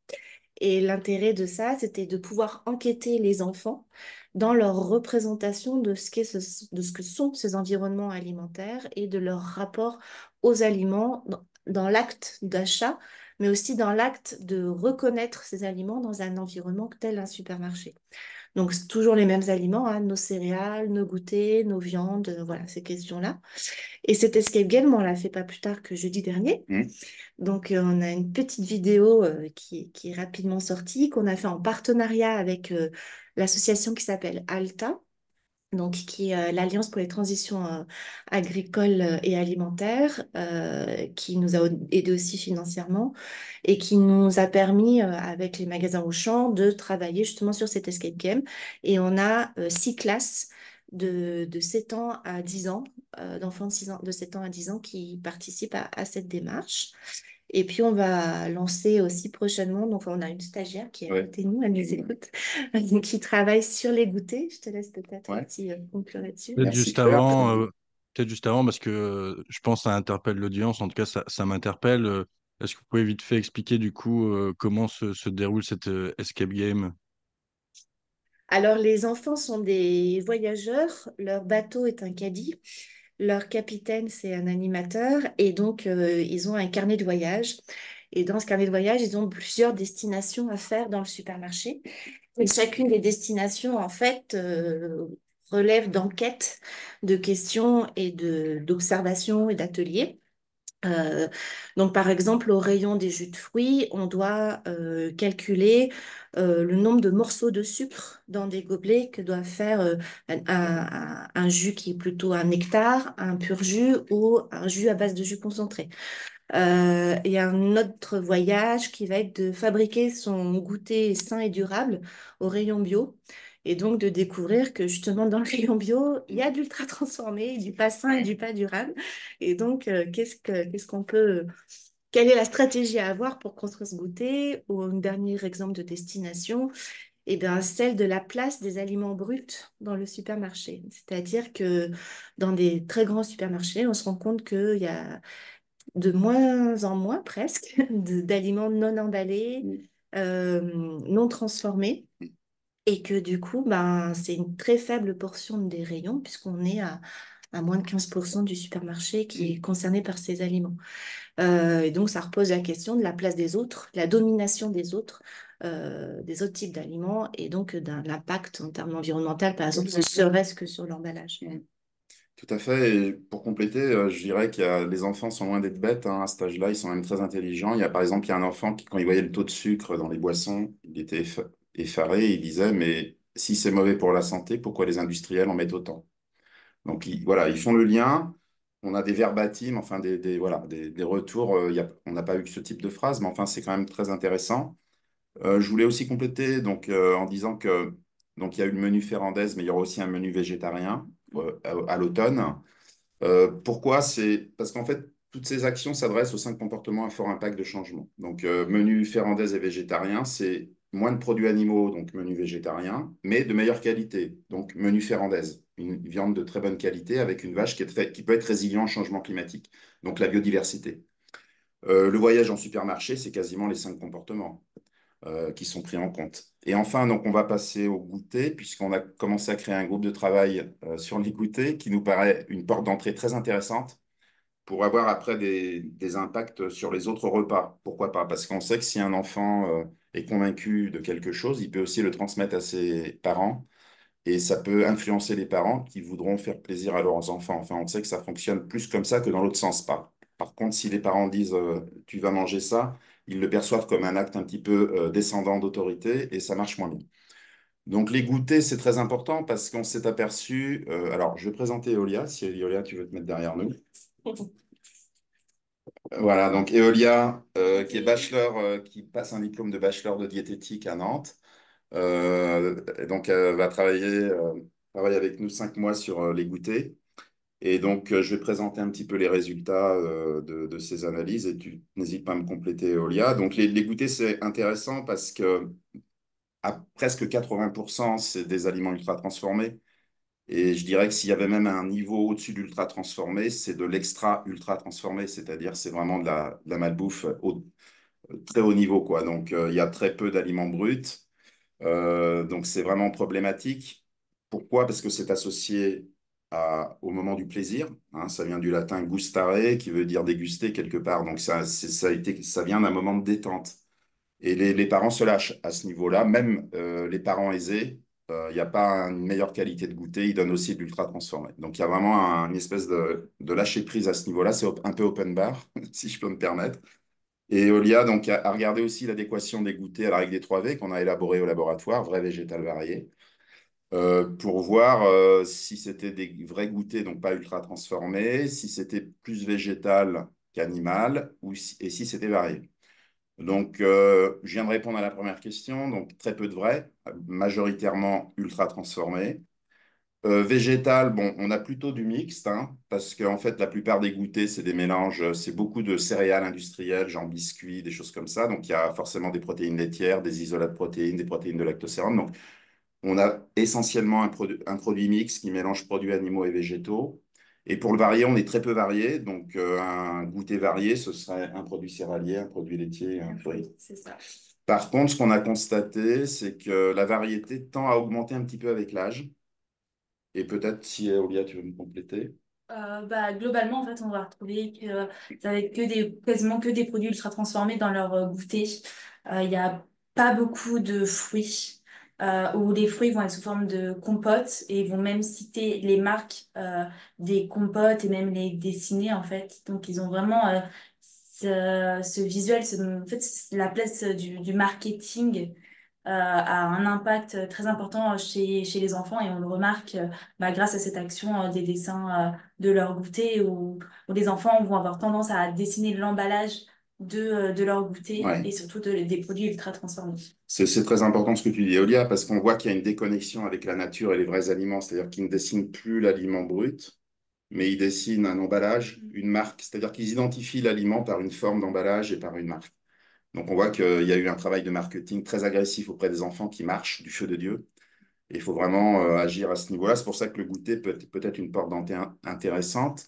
Et l'intérêt de ça, c'était de pouvoir enquêter les enfants dans leur représentation de ce que sont ces environnements alimentaires et de leur rapport aux aliments dans l'acte d'achat, mais aussi dans l'acte de reconnaître ces aliments dans un environnement tel un supermarché. Donc, c'est toujours les mêmes aliments, hein, nos céréales, nos goûters, nos viandes, voilà, ces questions-là. Et cet escape game, on l'a fait pas plus tard que jeudi dernier. Donc, on a une petite vidéo qui est rapidement sortie, qu'on a fait en partenariat avec l'association qui s'appelle ALTA, donc qui est l'Alliance pour les transitions agricoles et alimentaires, qui nous a aidé aussi financièrement et qui nous a permis, avec les magasins Auchan, de travailler justement sur cet escape game. Et on a 6 classes de 7 ans à 10 ans, d'enfants de 7 ans à 10 ans qui participent à cette démarche. Et puis, on va lancer aussi prochainement, donc on a une stagiaire qui est à côté de nous, elle nous écoute, qui travaille sur les goûters. Je te laisse peut-être aussi conclure là-dessus. Peut-être Merci, juste Claire. avant, parce que je pense que ça interpelle l'audience, en tout cas ça m'interpelle. Est-ce que vous pouvez vite fait expliquer du coup comment se déroule cette escape game? Alors, les enfants sont des voyageurs, leur bateau est un caddie, leur capitaine, c'est un animateur, et donc ils ont un carnet de voyage. Et dans ce carnet de voyage, ils ont plusieurs destinations à faire dans le supermarché. Et chacune des destinations, en fait, relève d'enquêtes, de questions et d'observations et d'ateliers. Euh, donc, par exemple, au rayon des jus de fruits, on doit calculer le nombre de morceaux de sucre dans des gobelets que doit faire un jus qui est plutôt un nectar, un pur jus ou un jus à base de jus concentré. Il y a un autre voyage qui va être de fabriquer son goûter sain et durable au rayon bio. Et donc de découvrir que justement dans le rayon bio, il y a de l'ultra transformé, du pas sain et du pas durable. Et donc, qu'est-ce qu'on peut, quelle est la stratégie à avoir pour construire ce goûter? Ou un dernier exemple de destination, eh bien, celle de la place des aliments bruts dans le supermarché. C'est-à-dire que dans des très grands supermarchés, on se rend compte qu'il y a de moins en moins presque d'aliments non emballés, non transformés. Et que du coup, ben, c'est une très faible portion des rayons, puisqu'on est à à moins de 15% du supermarché qui est concerné par ces aliments. Et donc, ça repose la question de la place des autres, la domination des autres types d'aliments et donc l'impact en termes environnemental, par exemple, ne serait-ce que sur l'emballage. Tout à fait. Et pour compléter, je dirais qu'il y a les enfants sont loin d'être bêtes hein, à cet âge-là, ils sont même très intelligents. Il y a par exemple il y a un enfant qui, quand il voyait le taux de sucre dans les boissons, il était effaré. Il disait, mais si c'est mauvais pour la santé, pourquoi les industriels en mettent autant? Donc voilà, ils font le lien. On a des verbatims, enfin voilà, des retours. On n'a pas eu ce type de phrase, mais enfin c'est quand même très intéressant. Je voulais aussi compléter en disant que donc il y a eu le menu férandaise, mais il y aura aussi un menu végétarien à l'automne. Pourquoi? C'est parce qu'en fait, toutes ces actions s'adressent aux 5 comportements à fort impact de changement. Donc, menu férandaise et végétarien, c'est moins de produits animaux, donc menu végétarien, mais de meilleure qualité, donc menu férandaise. Une viande de très bonne qualité avec une vache qui peut être résilient au changement climatique, donc la biodiversité. Le voyage en supermarché, c'est quasiment les 5 comportements qui sont pris en compte. Et enfin, donc, on va passer au goûter, puisqu'on a commencé à créer un groupe de travail sur les goûters, qui nous paraît une porte d'entrée très intéressante pour avoir après des impacts sur les autres repas. Pourquoi pas? Parce qu'on sait que si un enfant est convaincu de quelque chose, il peut aussi le transmettre à ses parents. Et ça peut influencer les parents qui voudront faire plaisir à leurs enfants. Enfin, on sait que ça fonctionne plus comme ça que dans l'autre sens. Par contre, si les parents disent tu vas manger ça, ils le perçoivent comme un acte un petit peu descendant d'autorité et ça marche moins bien. Donc, les goûters, c'est très important parce qu'on s'est aperçu. Alors, je vais présenter Eolia. Si Eolia, tu veux te mettre derrière nous. Voilà, donc Eolia, qui est bachelor, qui passe un diplôme de bachelor de diététique à Nantes. Et donc, elle va travailler avec nous 5 mois sur les goûters. Et donc, je vais présenter un petit peu les résultats de ces analyses et tu n'hésites pas à me compléter, Eolia. Donc, les goûters, c'est intéressant parce que à presque 80%, c'est des aliments ultra transformés. Et je dirais que s'il y avait même un niveau au-dessus d'ultra transformé, c'est de l'extra ultra transformé, c'est-à-dire c'est vraiment de la malbouffe très haut niveau, quoi. Donc, il y a très peu d'aliments bruts. Donc, c'est vraiment problématique. Pourquoi? Parce que c'est associé au moment du plaisir. Hein. Ça vient du latin gustare, qui veut dire déguster quelque part. Donc, ça vient d'un moment de détente. Et les parents se lâchent à ce niveau-là. Même les parents aisés, il n'y a pas une meilleure qualité de goûter. Ils donnent aussi de l'ultra transformé. Donc, il y a vraiment une espèce de lâcher prise à ce niveau-là. C'est un peu open bar, si je peux me permettre. Et Olia donc, a regardé aussi l'adéquation des goûters à la règle des 3 V qu'on a élaboré au laboratoire, vrai, végétal, varié, pour voir si c'était des vrais goûters, donc pas ultra transformés, si c'était plus végétal qu'animal, et si c'était varié. Donc, je viens de répondre à la première question, donc très peu de vrais, majoritairement ultra transformés. Végétal, bon, on a plutôt du mixte, hein, parce qu'en fait, la plupart des goûters, c'est des mélanges, c'est beaucoup de céréales industrielles, genre biscuits, des choses comme ça. Donc, il y a forcément des protéines laitières, des isolats de protéines, des protéines de lactosérum. Donc, on a essentiellement un produit mixte qui mélange produits animaux et végétaux. Et pour le varié, on est très peu varié. Donc, un goûter varié, ce serait un produit céréalier, un produit laitier et un fruit. C'est ça. Par contre, ce qu'on a constaté, c'est que la variété tend à augmenter un petit peu avec l'âge. Et peut-être si Olia, tu veux me compléter. Globalement, en fait, on va retrouver quasiment que des produits ultra transformés dans leur goûter. Il n'y a pas beaucoup de fruits, où les fruits vont être sous forme de compotes et ils vont même citer les marques des compotes et même les dessiner, en fait. Donc, ils ont vraiment ce visuel, en fait, la place du marketing a un impact très important chez les enfants et on le remarque grâce à cette action des dessins de leur goûter où les enfants vont avoir tendance à dessiner l'emballage de leur goûter Ouais. et surtout des produits ultra transformés. C'est très important ce que tu dis, Olia, parce qu'on voit qu'il y a une déconnexion avec la nature et les vrais aliments. C'est-à-dire qu'ils ne dessinent plus l'aliment brut, mais ils dessinent un emballage, une marque. C'est-à-dire qu'ils identifient l'aliment par une forme d'emballage et par une marque. Donc on voit qu'il y a eu un travail de marketing très agressif auprès des enfants qui marche du feu de Dieu. Et il faut vraiment agir à ce niveau-là. C'est pour ça que le goûter peut être une porte d'entrée intéressante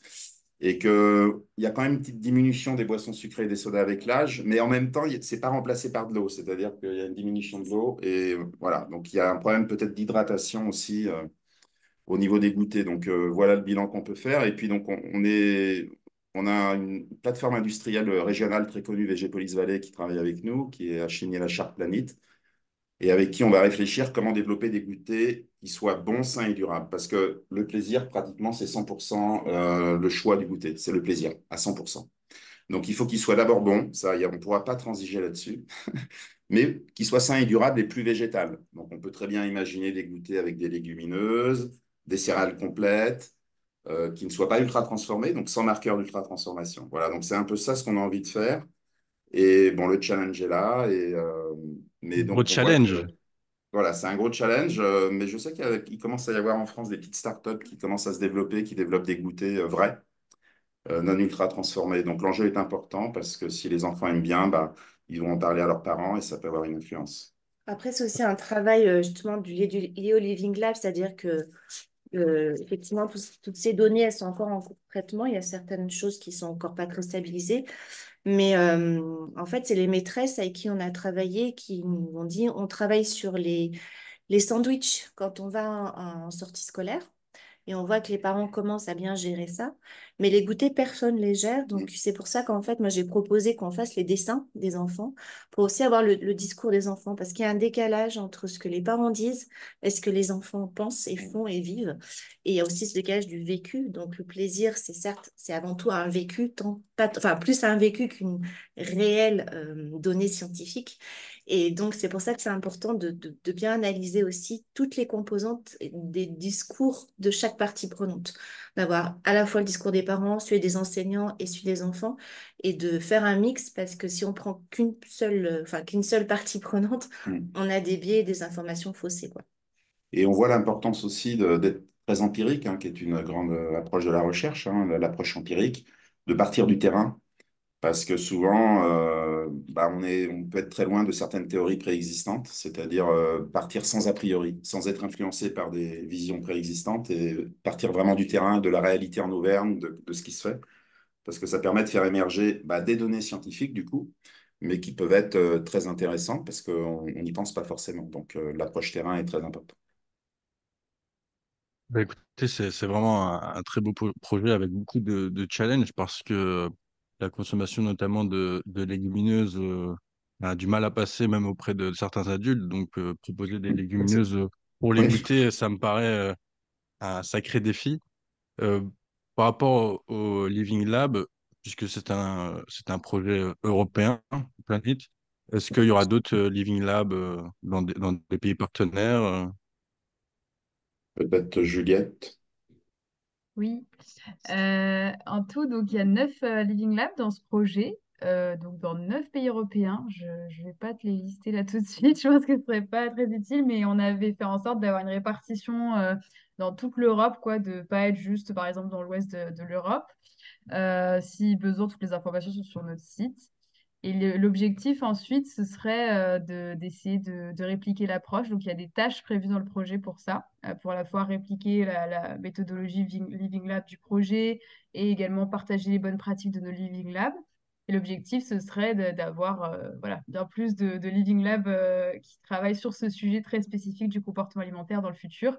et qu'il y a quand même une petite diminution des boissons sucrées et des sodas avec l'âge, mais en même temps, ce n'est pas remplacé par de l'eau, c'est-à-dire qu'il y a une diminution de l'eau et voilà. Donc il y a un problème peut-être d'hydratation aussi au niveau des goûters. Donc, voilà le bilan qu'on peut faire. Et puis, donc, on a une plateforme industrielle régionale très connue, Végépolis Valley, qui travaille avec nous, qui est à Chigny-la-Chartre Planite, et avec qui on va réfléchir comment développer des goûters qui soient bons, sains et durables. Parce que le plaisir, pratiquement, c'est 100% le choix du goûter. C'est le plaisir, à 100%. Donc, il faut qu'il soit d'abord bon, ça, on ne pourra pas transiger là-dessus, mais qu'il soit sain et durable et plus végétal. Donc, on peut très bien imaginer des goûters avec des légumineuses, des céréales complètes, qui ne soient pas ultra transformées, donc sans marqueur d'ultra transformation. Voilà, donc c'est un peu ça ce qu'on a envie de faire. Et bon, le challenge est là, mais Gros donc on voit challenge. que voilà, c'est un gros challenge, mais je sais qu'il commence à y avoir en France des petites startups qui commencent à se développer, qui développent des goûters vrais, non ultra transformés. Donc l'enjeu est important parce que si les enfants aiment bien, bah, ils vont en parler à leurs parents et ça peut avoir une influence. Après, c'est aussi un travail justement lié au Living Lab, c'est-à-dire que effectivement, toutes ces données, elles sont encore en cours de traitement. Il y a certaines choses qui sont encore pas très stabilisées. Mais en fait, c'est les maîtresses avec qui on a travaillé qui nous ont dit on travaille sur les sandwichs quand on va en sortie scolaire. Et on voit que les parents commencent à bien gérer ça. Mais les goûters, personne ne les gère. Donc, c'est pour ça qu'en fait, moi, j'ai proposé qu'on fasse les dessins des enfants pour aussi avoir le discours des enfants. Parce qu'il y a un décalage entre ce que les parents disent et ce que les enfants pensent et font et vivent. Et il y a aussi ce décalage du vécu. Donc, le plaisir, c'est certes, c'est avant tout un vécu, enfin, plus un vécu qu'une réelle donnée scientifique. Et donc, c'est pour ça que c'est important de bien analyser aussi toutes les composantes des discours de chaque partie prenante. D'avoir à la fois le discours des parents, celui des enseignants et celui des enfants, et de faire un mix, parce que si on prend qu'une seule partie prenante, Mm. on a des biais et des informations faussées, quoi. Et on voit l'importance aussi d'être très empirique, hein, qui est une grande approche de la recherche, hein, l'approche empirique, de partir du terrain. Parce que souvent, bah, on peut être très loin de certaines théories préexistantes, c'est-à-dire partir sans a priori, sans être influencé par des visions préexistantes et partir vraiment du terrain, de la réalité en Auvergne, de ce qui se fait, parce que ça permet de faire émerger bah, des données scientifiques, du coup, mais qui peuvent être très intéressantes parce qu'on n'y pense pas forcément. Donc, l'approche terrain est très importante. Bah, écoutez, c'est vraiment un très beau projet avec beaucoup de challenges parce que la consommation notamment de légumineuses a du mal à passer même auprès de certains adultes. Donc, proposer des légumineuses pour les Oui. goûter, ça me paraît un sacré défi. Euh, Par rapport au Living Lab, puisque c'est un projet européen, Planet, est-ce qu'il y aura d'autres Living Lab dans des pays partenaires? Peut-être Juliette. Oui. En tout, donc, il y a 9 Living Labs dans ce projet, donc dans 9 pays européens. Je ne vais pas te les lister là tout de suite, je pense que ce serait pas très utile, mais on avait fait en sorte d'avoir une répartition dans toute l'Europe, quoi, de pas être juste, par exemple, dans l'ouest de l'Europe. Si besoin, toutes les informations sont sur notre site. Et l'objectif ensuite, ce serait d'essayer de répliquer l'approche. Donc, il y a des tâches prévues dans le projet pour ça, pour à la fois répliquer la méthodologie Living Lab du projet et également partager les bonnes pratiques de nos Living Labs. Et l'objectif, ce serait d'avoir voilà, bien plus de Living Lab qui travaillent sur ce sujet très spécifique du comportement alimentaire dans le futur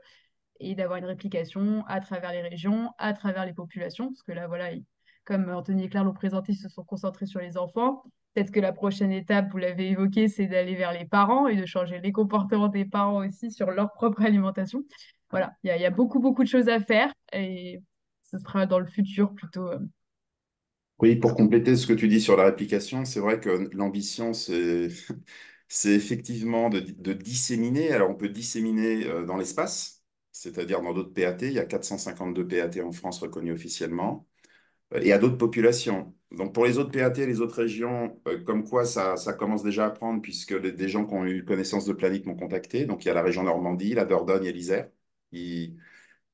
et d'avoir une réplication à travers les régions, à travers les populations, parce que là, voilà, comme Anthony et Claire l'ont présenté, ils se sont concentrés sur les enfants. Peut-être que la prochaine étape, vous l'avez évoqué, c'est d'aller vers les parents et de changer les comportements des parents aussi sur leur propre alimentation. Voilà, il y a beaucoup, beaucoup de choses à faire et ce sera dans le futur plutôt. Oui, pour compléter ce que tu dis sur la réplication, c'est vrai que l'ambition, c'est effectivement de disséminer. Alors, on peut disséminer dans l'espace, c'est-à-dire dans d'autres PAT. Il y a 452 PAT en France reconnus officiellement, et à d'autres populations. Donc, pour les autres PAT, les autres régions, comme quoi ça commence déjà à prendre, puisque des gens qui ont eu connaissance de Planète m'ont contacté. Donc, il y a la région Normandie, la Dordogne et l'Isère, qui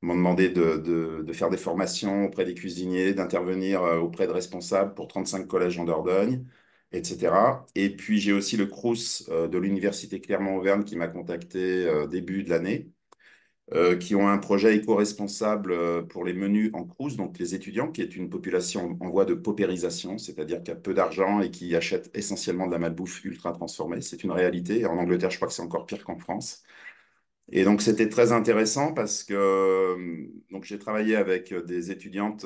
m'ont demandé de faire des formations auprès des cuisiniers, d'intervenir auprès de responsables pour 35 collèges en Dordogne, etc. Et puis j'ai aussi le Crous de l'Université Clermont-Auvergne qui m'a contacté début de l'année, qui ont un projet éco-responsable pour les menus en Crous, donc les étudiants, qui est une population en voie de paupérisation, c'est-à-dire qui a peu d'argent et qui achète essentiellement de la malbouffe ultra transformée. C'est une réalité. En Angleterre, je crois que c'est encore pire qu'en France. Et donc, c'était très intéressant parce que donc j'ai travaillé avec des étudiantes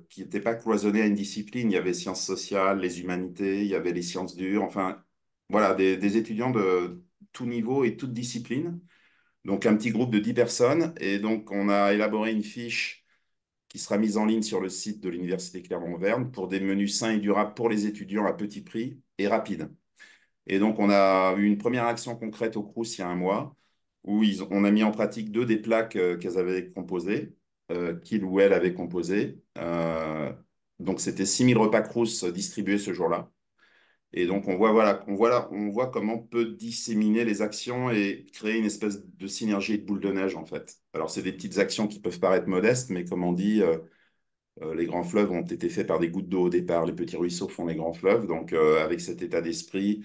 qui n'étaient pas cloisonnées à une discipline. Il y avait sciences sociales, les humanités, il y avait les sciences dures, enfin, voilà, des étudiants de tout niveau et toute discipline. Donc, un petit groupe de 10 personnes. Et donc, on a élaboré une fiche qui sera mise en ligne sur le site de l'Université Clermont-Auvergne pour des menus sains et durables pour les étudiants à petit prix et rapide. Et donc, on a eu une première action concrète au Crous il y a un mois, où on a mis en pratique deux des plaques qu'elles avaient composées, qu'il ou elle avait composées. Donc, c'était 6 000 repas Crous distribués ce jour-là. Et donc, on voit comment on peut disséminer les actions et créer une espèce de synergie et de boule de neige, en fait. Alors, c'est des petites actions qui peuvent paraître modestes, mais comme on dit, les grands fleuves ont été faits par des gouttes d'eau au départ. Les petits ruisseaux font les grands fleuves. Donc, avec cet état d'esprit,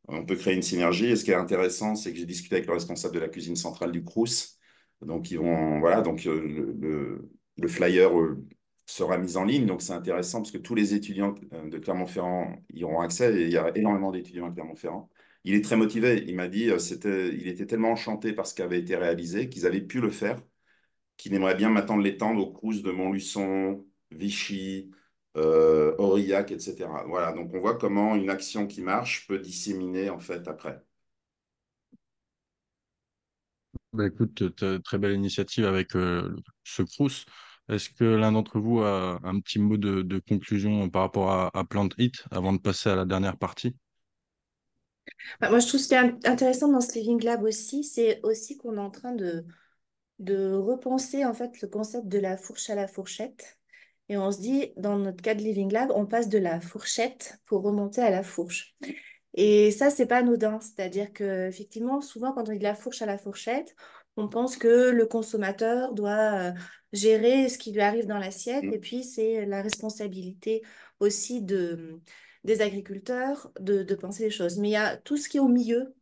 on peut créer une synergie. Et ce qui est intéressant, c'est que j'ai discuté avec le responsable de la cuisine centrale du Crous. Donc, voilà, donc le flyer sera mis en ligne. Donc, c'est intéressant parce que tous les étudiants de Clermont-Ferrand y auront accès. Et il y a énormément d'étudiants à Clermont-Ferrand. Il est très motivé. Il m'a dit, il était tellement enchanté par ce qui avait été réalisé qu'ils avaient pu le faire, qu'il aimerait bien maintenant l'étendre aux Crous de Montluçon, Vichy, Aurillac, etc. Voilà, donc on voit comment une action qui marche peut disséminer en fait après. Bah, écoute, très belle initiative avec ce Crous. Est-ce que l'un d'entre vous a un petit mot de conclusion par rapport à Plant Hit avant de passer à la dernière partie? Bah, moi, je trouve ce qui est intéressant dans ce Living Lab aussi, c'est aussi qu'on est en train de repenser en fait le concept de la fourche à la fourchette. Et on se dit, dans notre cas de Living Lab, on passe de la fourchette pour remonter à la fourche. Et ça, c'est pas anodin. C'est-à-dire que effectivement, souvent, quand on dit de la fourche à la fourchette, on pense que le consommateur doit gérer ce qui lui arrive dans l'assiette. Et Mm. puis, c'est la responsabilité aussi des agriculteurs de penser les choses. Mais il y a tout ce qui est au milieu,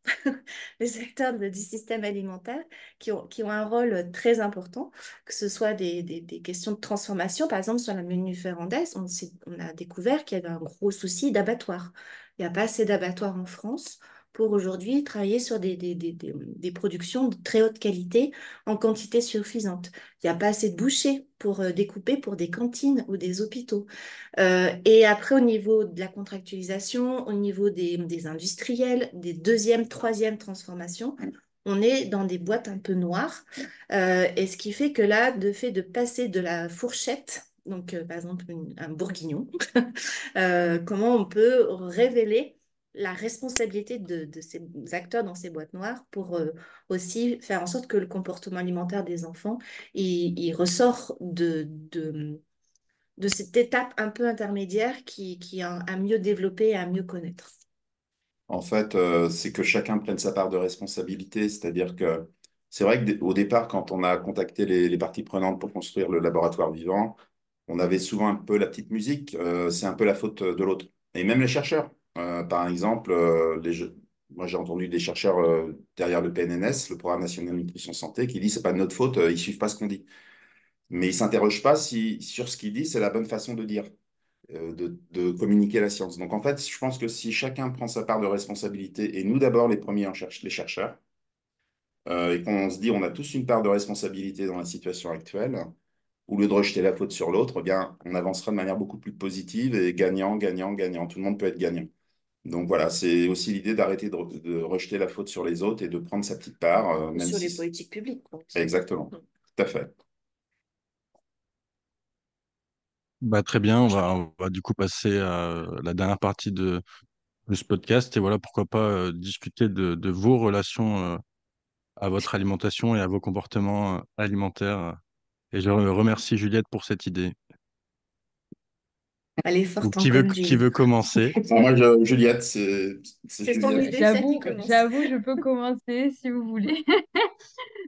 les acteurs du système alimentaire, qui ont un rôle très important, que ce soit des questions de transformation. Par exemple, sur la menu ferrandaise, on a découvert qu'il y avait un gros souci d'abattoir. Il n'y a pas assez d'abattoirs en France pour aujourd'hui travailler sur des productions de très haute qualité en quantité suffisante. Il n'y a pas assez de bouchers pour découper pour des cantines ou des hôpitaux. Et après, au niveau de la contractualisation, au niveau des industriels, des deuxième, troisième transformations, on est dans des boîtes un peu noires. Et ce qui fait que là, de fait de passer de la fourchette, donc par exemple un bourguignon, comment on peut révéler la responsabilité de ces acteurs dans ces boîtes noires pour aussi faire en sorte que le comportement alimentaire des enfants, il ressort de cette étape un peu intermédiaire qui est à mieux développer et à mieux connaître. En fait, c'est que chacun prenne sa part de responsabilité, c'est-à-dire que c'est vrai qu'au départ, quand on a contacté les parties prenantes pour construire le laboratoire vivant, on avait souvent un peu la petite musique, c'est un peu la faute de l'autre. Et même les chercheurs. Par exemple, moi j'ai entendu des chercheurs derrière le PNNS, le Programme national de nutrition santé, qui disent c'est pas de notre faute, ils suivent pas ce qu'on dit. Mais ils s'interrogent pas si sur ce qu'ils disent, c'est la bonne façon de dire, de communiquer la science. Donc en fait, je pense que si chacun prend sa part de responsabilité, et nous d'abord les premiers les chercheurs, et qu'on se dit on a tous une part de responsabilité dans la situation actuelle, au lieu de rejeter la faute sur l'autre, eh bien, on avancera de manière beaucoup plus positive et gagnant, gagnant, gagnant. Tout le monde peut être gagnant. Donc voilà, c'est aussi l'idée d'arrêter de rejeter la faute sur les autres et de prendre sa petite part, Ou même sur si... les politiques publiques, quoi. Exactement, tout à fait. Bah, très bien, on va du coup passer à la dernière partie de ce podcast et voilà, pourquoi pas discuter de vos relations à votre alimentation et à vos comportements alimentaires. Et je remercie Juliette pour cette idée. Elle est Ou forte en com, qui Julie. veut commencer? Moi, Juliette, c'est C'est ton Juliette. idée, celle qui J'avoue, commence. j'avoue, je peux commencer si vous voulez.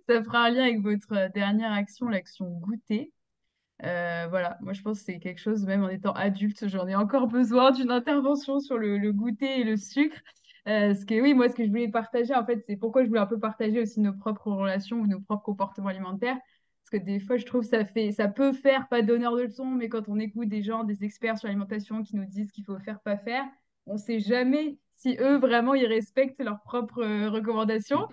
Ça fera un lien avec votre dernière action, l'action goûter. Voilà, moi je pense que c'est quelque chose, même en étant adulte, j'en ai encore besoin d'une intervention sur le goûter et le sucre. Oui, moi ce que je voulais partager, en fait, c'est pourquoi je voulais un peu partager aussi nos propres relations ou nos propres comportements alimentaires. Parce que des fois, je trouve que ça peut faire pas donneur de leçons, mais quand on écoute des gens, des experts sur l'alimentation qui nous disent qu'il faut faire, pas faire, on sait jamais si eux vraiment ils respectent leurs propres recommandations.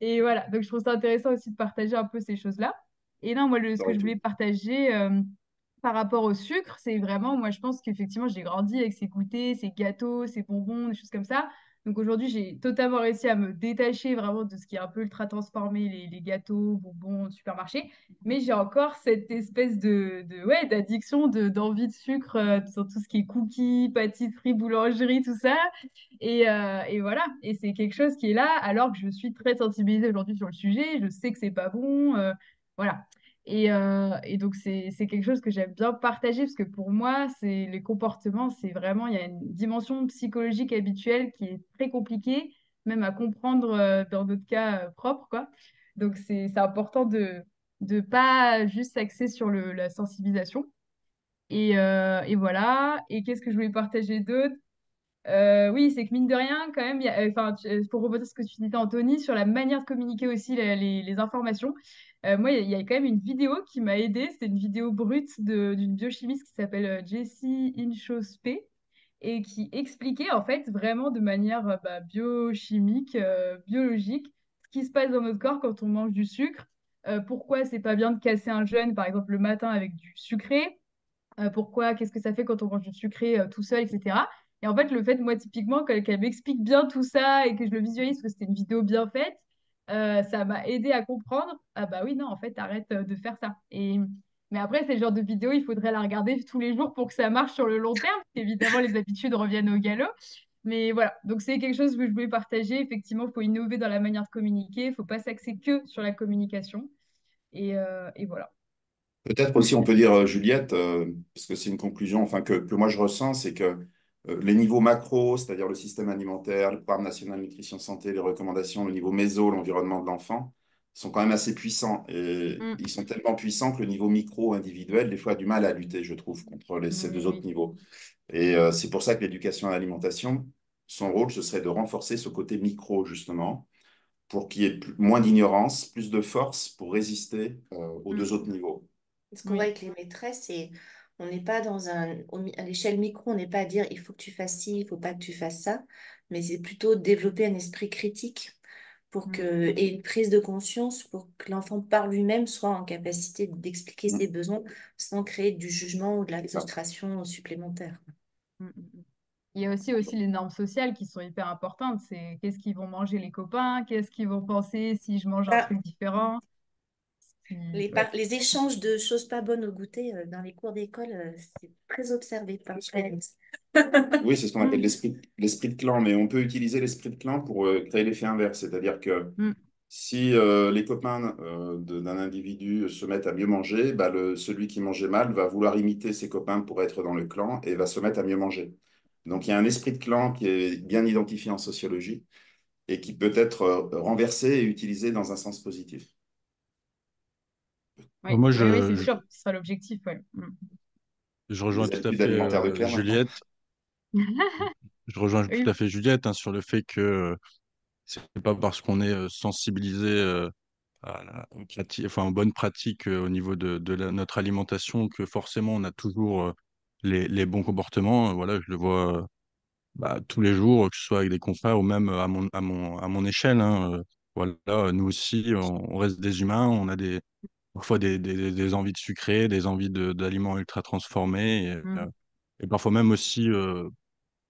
Et voilà, donc je trouve ça intéressant aussi de partager un peu ces choses-là. Et non, moi, ce que J'aurais je tout. voulais partager par rapport au sucre, c'est vraiment, moi, je pense qu'effectivement, j'ai grandi avec ces goûters, ces gâteaux, ces bonbons, des choses comme ça. Donc aujourd'hui, j'ai totalement réussi à me détacher vraiment de ce qui est un peu ultra transformé, les gâteaux, bonbons, supermarché. Mais j'ai encore cette espèce ouais, d'addiction, d'envie de sucre sur tout ce qui est cookies, pâtisserie, boulangerie, tout ça. Et voilà, et c'est quelque chose qui est là, alors que je suis très sensibilisée aujourd'hui sur le sujet, je sais que c'est pas bon, voilà. Et donc, c'est quelque chose que j'aime bien partager, parce que pour moi, c'est les comportements, c'est vraiment, il y a une dimension psychologique habituelle qui est très compliquée, même à comprendre dans notre cas propre, quoi. Donc, c'est important de pas juste s'axer sur la sensibilisation. Et voilà. Et qu'est-ce que je voulais partager d'autre? Oui, c'est que mine de rien, quand même, enfin, pour rebondir sur ce que tu disais, Anthony, sur la manière de communiquer aussi les informations, moi, il y a quand même une vidéo qui m'a aidée. C'est une vidéo brute d'une biochimiste qui s'appelle Jessie Inchauspé et qui expliquait en fait vraiment de manière biochimique, biologique, ce qui se passe dans notre corps quand on mange du sucre, pourquoi c'est pas bien de casser un jeûne, par exemple, le matin avec du sucré, pourquoi, qu'est-ce que ça fait quand on mange du sucré tout seul, etc. Et en fait, le fait, moi, typiquement, qu'elle m'explique bien tout ça et que je le visualise, parce que c'était une vidéo bien faite, ça m'a aidé à comprendre, ah bah oui, non, en fait, arrête de faire ça. Mais après, c'est le genre de vidéo, il faudrait la regarder tous les jours pour que ça marche sur le long terme, parce qu'évidemment, les habitudes reviennent au galop. Mais voilà, donc c'est quelque chose que je voulais partager. Effectivement, il faut innover dans la manière de communiquer, il ne faut pas s'axer que sur la communication. Et voilà. Peut-être aussi, on peut dire, Juliette, parce que c'est une conclusion enfin, que moi je ressens, c'est que les niveaux macro, c'est-à-dire le système alimentaire, le programme national nutrition santé, les recommandations, le niveau méso, l'environnement de l'enfant, sont quand même assez puissants. Et Mm. ils sont tellement puissants que le niveau micro individuel, des fois, a du mal à lutter, je trouve, contre ces deux Oui, autres oui. niveaux. Et c'est pour ça que l'éducation à l'alimentation, son rôle, ce serait de renforcer ce côté micro, justement, pour qu'il y ait moins d'ignorance, plus de force pour résister aux Mm. deux autres niveaux. Ce qu'on voit Oui. avec les maîtresses, c'est on n'est pas à l'échelle micro, on n'est pas à dire il faut que tu fasses ci, il faut pas que tu fasses ça, mais c'est plutôt développer un esprit critique Mm. et une prise de conscience pour que l'enfant par lui-même soit en capacité d'expliquer ses Mm. besoins sans créer du jugement ou de la C'est ça. frustration supplémentaire. Mm, mm, mm. Il y a aussi les normes sociales qui sont hyper importantes. C'est qu'est-ce qu'ils vont manger les copains, qu'est-ce qu'ils vont penser si je mange un Ah, truc différent. Ouais. les échanges de choses pas bonnes au goûter dans les cours d'école, c'est très observé par les parents. Oui, c'est ce qu'on appelle Mm, l'esprit de clan, mais on peut utiliser l'esprit de clan pour créer l'effet inverse. C'est-à-dire que mm, si les copains d'un individu se mettent à mieux manger, bah, celui qui mangeait mal va vouloir imiter ses copains pour être dans le clan et va se mettre à mieux manger. Donc il y a un esprit de clan qui est bien identifié en sociologie et qui peut être renversé et utilisé dans un sens positif. oui, Moi, oui, oui, c'est sûr, ce sera l'objectif. Ouais. Mm. je Les rejoins tout à habitudes fait alimentaires de Claire maintenant. Juliette. Je rejoins tout Oui. à fait Juliette, hein, sur le fait que c'est pas parce qu'on est sensibilisé aux bonnes pratiques au niveau de notre alimentation que forcément on a toujours les bons comportements. Voilà, je le vois tous les jours, que ce soit avec des confrères ou même à mon échelle, hein. Voilà, nous aussi, on reste des humains, on a parfois des envies de sucré, des envies d'aliments ultra transformés Mm, et parfois même aussi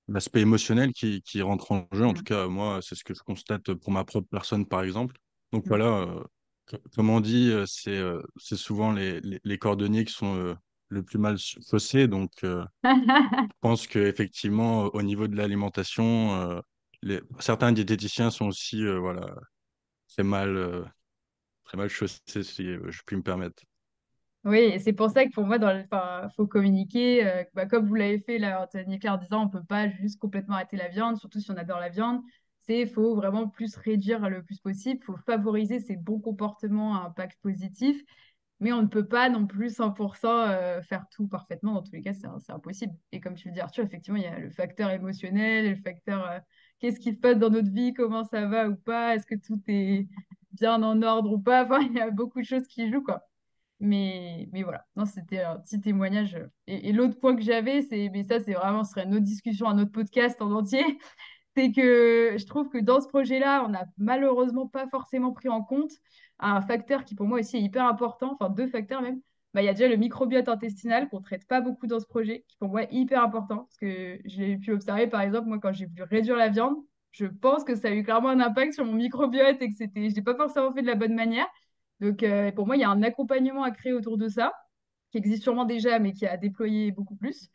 l'aspect émotionnel qui rentre en jeu. En tout mm, cas, moi, c'est ce que je constate pour ma propre personne, par exemple. Donc mm. voilà, comme on dit, c'est souvent les cordonniers qui sont le plus mal chaussés. Donc je pense qu'effectivement, au niveau de l'alimentation, certains diététiciens sont aussi voilà, très mal, euh, très mal chaussés, si je puis me permettre. Oui, et c'est pour ça que pour moi, enfin, faut communiquer, comme vous l'avez fait là, Anthony et Claire, en disant on peut pas juste complètement arrêter la viande, surtout si on adore la viande. Faut vraiment plus réduire le plus possible, faut favoriser ces bons comportements à impact positif, mais on ne peut pas non plus 100% faire tout parfaitement. Dans tous les cas, c'est impossible. Et comme tu le dis, Arthur, effectivement, il y a le facteur émotionnel, le facteur qu'est-ce qui se passe dans notre vie, comment ça va ou pas, est-ce que tout est bien en ordre ou pas. Enfin, il y a beaucoup de choses qui jouent, quoi. Mais voilà, non, c'était un petit témoignage. Et l'autre point que j'avais, mais ça, c'est vraiment, ce serait une autre discussion, un autre podcast en entier. c'est que je trouve que dans ce projet-là, on n'a malheureusement pas forcément pris en compte un facteur qui pour moi aussi est hyper important, enfin deux facteurs même. Bah, il y a déjà le microbiote intestinal qu'on ne traite pas beaucoup dans ce projet, qui pour moi est hyper important, parce que j'ai pu observer par exemple, moi quand j'ai voulu réduire la viande, je pense que ça a eu clairement un impact sur mon microbiote et que je n'ai pas forcément fait de la bonne manière. Donc pour moi, il y a un accompagnement à créer autour de ça, qui existe sûrement déjà, mais qui a déployé beaucoup plus.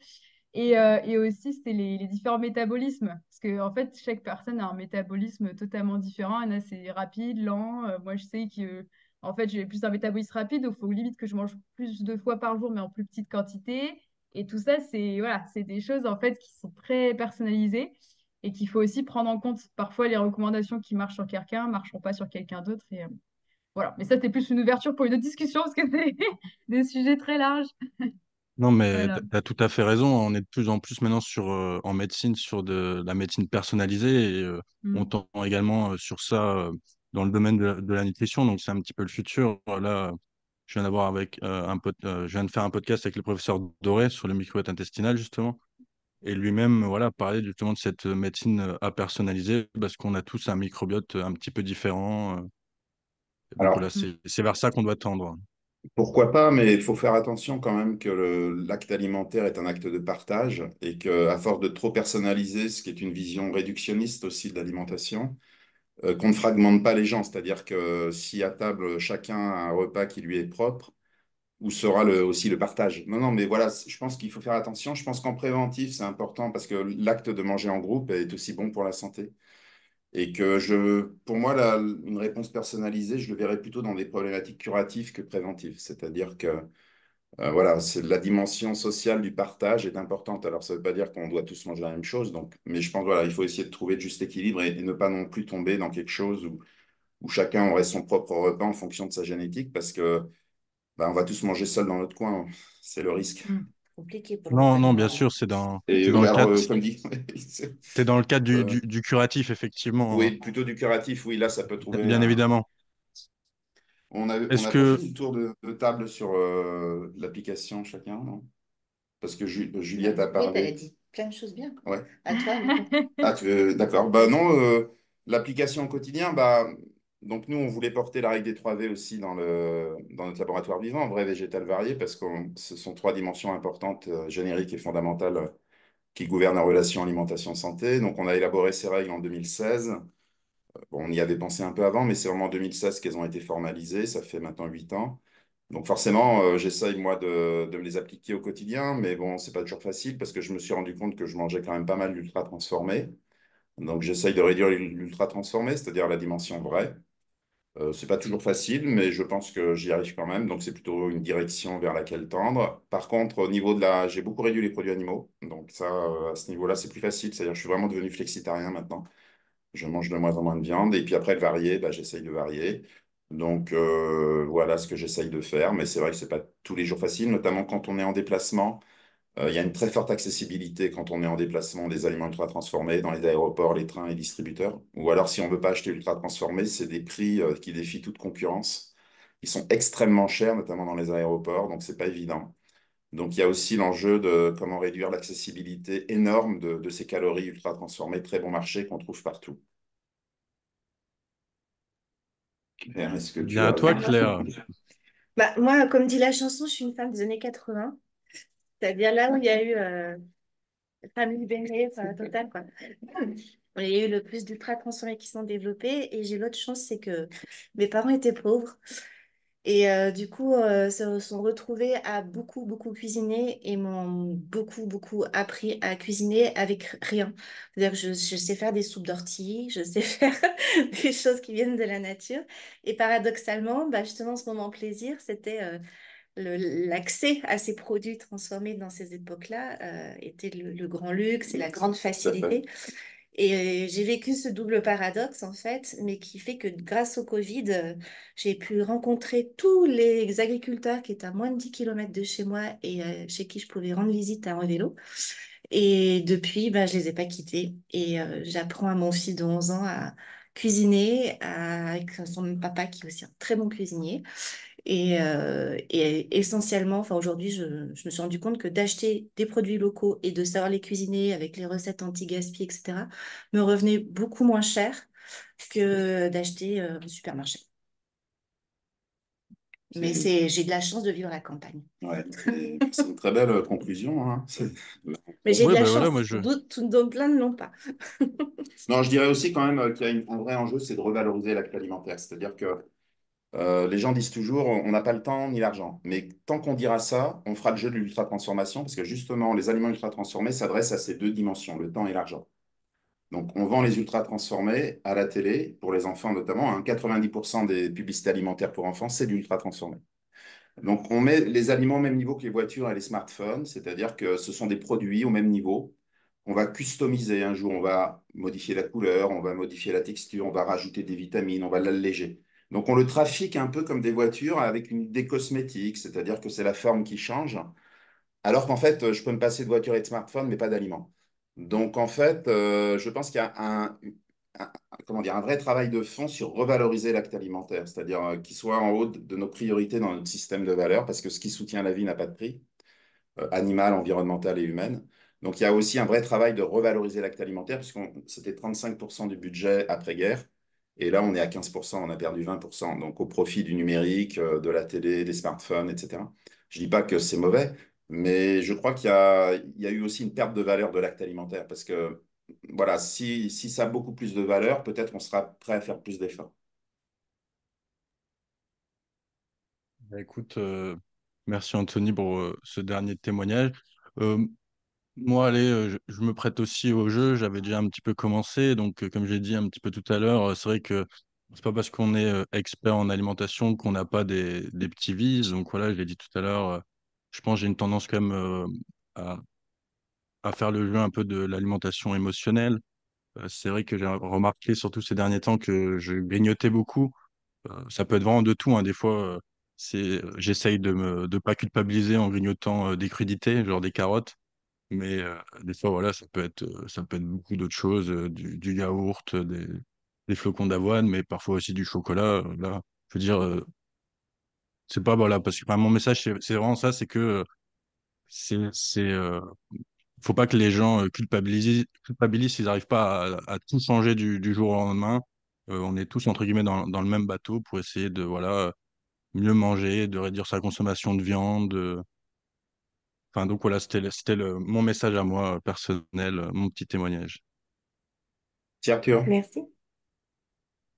Et aussi, c'était les différents métabolismes. Parce que, en fait, chaque personne a un métabolisme totalement différent. Il y en a, c'est rapide, lent. Moi, je sais que, en fait, j'ai plus un métabolisme rapide, donc il faut limite que je mange plus de fois par jour, mais en plus petite quantité. Et tout ça, c'est voilà, c'est des choses, en fait, qui sont très personnalisées et qu'il faut aussi prendre en compte. Parfois, les recommandations qui marchent sur quelqu'un ne marcheront pas sur quelqu'un d'autre. Et voilà. Mais ça, c'était plus une ouverture pour une autre discussion, parce que c'est des sujets très larges. Non, mais tu Voilà. as tout à fait raison. On est de plus en plus maintenant en médecine sur de la médecine personnalisée et on Mm. tend également sur ça dans le domaine de la nutrition. Donc, c'est un petit peu le futur. Là, je viens de faire un podcast avec le professeur Doré sur le microbiote intestinal, justement. Et lui-même, voilà, parlait justement de cette médecine à personnaliser parce qu'on a tous un microbiote un petit peu différent. Donc, Alors, voilà, c'est vers ça qu'on doit tendre. pourquoi pas, mais il faut faire attention quand même que l'acte alimentaire est un acte de partage et qu'à force de trop personnaliser, ce qui est une vision réductionniste aussi de l'alimentation, qu'on ne fragmente pas les gens. C'est-à-dire que si à table, chacun a un repas qui lui est propre, où sera aussi le partage? Non, non, mais voilà, je pense qu'il faut faire attention. Je pense qu'en préventif, c'est important parce que l'acte de manger en groupe est aussi bon pour la santé. Et pour moi, une réponse personnalisée, je le verrais plutôt dans des problématiques curatives que préventives. C'est-à-dire que, voilà, c'est la dimension sociale du partage est importante. Alors, ça ne veut pas dire qu'on doit tous manger la même chose. Donc, mais je pense, voilà, il faut essayer de trouver le juste équilibre et ne pas non plus tomber dans quelque chose où chacun aurait son propre repas en fonction de sa génétique parce que, on va tous manger seul dans notre coin. C'est le risque. Mm. Compliqué pour Non, non, bien l'encadrement. sûr, Et c'est dans le alors, cadre, comme dit, c'est dans le cadre euh, du curatif, effectivement, hein. oui, plutôt du curatif, oui, là, ça peut trouver Bien un. évidemment. On Est-ce n'a pas que, fait le tour de table sur l'application chacun, non? Parce que Juliette a Juliette, elle a parlé. dit plein de choses bien. Ouais. À toi, Nico. Ah, d'accord. Bah non, l'application au quotidien, donc nous, on voulait porter la règle des 3 V aussi dans notre laboratoire vivant, vrai, végétal, varié, parce que ce sont 3 dimensions importantes, génériques et fondamentales, qui gouvernent la relation alimentation-santé. Donc on a élaboré ces règles en 2016. Bon, on y avait pensé un peu avant, mais c'est vraiment en 2016 qu'elles ont été formalisées. Ça fait maintenant 8 ans. Donc forcément, j'essaye moi de me les appliquer au quotidien, mais bon, c'est pas toujours facile parce que je me suis rendu compte que je mangeais quand même pas mal d'ultra transformés. Donc j'essaye de réduire l'ultra transformé, c'est-à-dire la dimension vraie. C'est pas toujours facile, mais je pense que j'y arrive quand même. Donc c'est plutôt une direction vers laquelle tendre. Par contre, j'ai beaucoup réduit les produits animaux. Donc ça, à ce niveau-là, c'est plus facile. C'est-à-dire que je suis vraiment devenu flexitarien maintenant. Je mange de moins en moins de viande. Et puis après, le varier, j'essaye de varier. Donc voilà ce que j'essaye de faire. Mais c'est vrai que c'est pas tous les jours facile, notamment quand on est en déplacement. Il y a une très forte accessibilité quand on est en déplacement des aliments ultra transformés dans les aéroports, les trains et distributeurs. Ou alors, si on ne veut pas acheter ultra transformé, c'est des prix qui défient toute concurrence. Ils sont extrêmement chers, notamment dans les aéroports, donc c'est pas évident. Donc il y a aussi l'enjeu de comment réduire l'accessibilité énorme de ces calories ultra transformées, très bon marché qu'on trouve partout. Claire, est-ce que tu bien à as toi, quelque chose? Claire. Bah, moi, comme dit la chanson, je suis une femme des années 80. C'est-à-dire là où il y a eu famille libérée, enfin, totale, quoi. Il y a eu le plus d'ultra transformés qui sont développés. Et j'ai l'autre chance, c'est que mes parents étaient pauvres. Et du coup, se sont retrouvés à beaucoup, beaucoup cuisiner et m'ont beaucoup, beaucoup appris à cuisiner avec rien. C'est-à-dire que je sais faire des soupes d'ortie, je sais faire des choses qui viennent de la nature. Et paradoxalement, justement, ce moment plaisir, c'était l'accès à ces produits transformés dans ces époques-là, était le grand luxe et la grande Tout à fait. facilité. Et j'ai vécu ce double paradoxe, en fait, mais qui fait que grâce au Covid, j'ai pu rencontrer tous les agriculteurs qui étaient à moins de 10 kilomètres de chez moi et chez qui je pouvais rendre visite à un vélo. Et depuis, je les ai pas quittés. Et j'apprends à mon fils de 11 ans à cuisiner avec son papa qui est aussi un très bon cuisinier. Et essentiellement, enfin aujourd'hui, je me suis rendu compte que d'acheter des produits locaux et de savoir les cuisiner avec les recettes anti-gaspi, etc., me revenait beaucoup moins cher que d'acheter au supermarché. Mais j'ai de la chance de vivre à la campagne. Ouais, c'est une très belle conclusion, hein. Mais j'ai de Oui, la ben voilà, chance, moi je. d'autres plein ne l'ont pas. Non, je dirais aussi quand même qu'il y a un vrai enjeu, c'est de revaloriser l'acte alimentaire. C'est-à-dire que les gens disent toujours, on n'a pas le temps ni l'argent. Mais tant qu'on dira ça, on fera le jeu de l'ultra-transformation, parce que justement, les aliments ultra-transformés s'adressent à ces deux dimensions, le temps et l'argent. Donc, on vend les ultra-transformés à la télé, pour les enfants notamment, hein. 90% des publicités alimentaires pour enfants, c'est du ultra-transformé. Donc, on met les aliments au même niveau que les voitures et les smartphones, c'est-à-dire que ce sont des produits au même niveau. On va customiser un jour, on va modifier la couleur, on va modifier la texture, on va rajouter des vitamines, on va l'alléger. Donc, on le trafique un peu comme des voitures avec une idée cosmétique, c'est-à-dire que c'est la forme qui change, alors qu'en fait, je peux me passer de voiture et de smartphone, mais pas d'aliments. Donc, en fait, je pense qu'il y a un- comment dire, un vrai travail de fond sur revaloriser l'acte alimentaire, c'est-à-dire qu'il soit en haut de nos priorités dans notre système de valeurs, parce que ce qui soutient la vie n'a pas de prix, animale, environnementale et humaine. Donc il y a aussi un vrai travail de revaloriser l'acte alimentaire, puisque c'était 35% du budget après-guerre, et là on est à 15%, on a perdu 20%, donc au profit du numérique, de la télé, des smartphones, etc. Je ne dis pas que c'est mauvais, mais je crois qu'il y a eu aussi une perte de valeur de l'acte alimentaire, parce que voilà, si ça a beaucoup plus de valeur, peut-être on sera prêt à faire plus d'efforts. Bah, écoute, merci Anthony pour ce dernier témoignage. Euh, Moi, allez, je me prête aussi au jeu. J'avais déjà un petit peu commencé. Donc, comme j'ai dit un petit peu tout à l'heure, c'est vrai que c'est pas parce qu'on est expert en alimentation qu'on n'a pas des petits vices. Donc, voilà, je l'ai dit tout à l'heure, je pense que j'ai une tendance quand même à, à faire le jeu un peu de l'alimentation émotionnelle. C'est vrai que j'ai remarqué, surtout ces derniers temps, que je grignotais beaucoup. Ça peut être vraiment de tout, hein. Des fois, j'essaye de pas culpabiliser en grignotant des crudités, genre des carottes. Mais des fois, voilà, ça peut être beaucoup d'autres choses, du yaourt, des flocons d'avoine, mais parfois aussi du chocolat. Là, je veux dire, c'est pas, voilà, parce que enfin, mon message, c'est vraiment ça, c'est que c'est, faut pas que les gens culpabilisent s'ils n'arrivent pas à tout changer du jour au lendemain. On est tous, entre guillemets, dans le même bateau pour essayer de, voilà, mieux manger, de réduire sa consommation de viande. Enfin, donc voilà, mon message à moi, personnel, mon petit témoignage. Tiens, Arthur. Merci.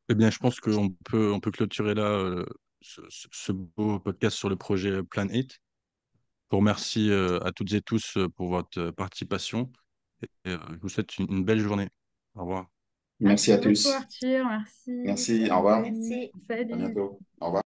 Eh bien, je pense on peut clôturer là ce beau podcast sur le projet Plan 8. Je vous remercie à toutes et tous pour votre participation et je vous souhaite une belle journée. Au revoir. Merci à Merci beaucoup, tous. Arthur. Merci. Merci, au revoir. Anthony. Merci. À Salut. bientôt. Au revoir.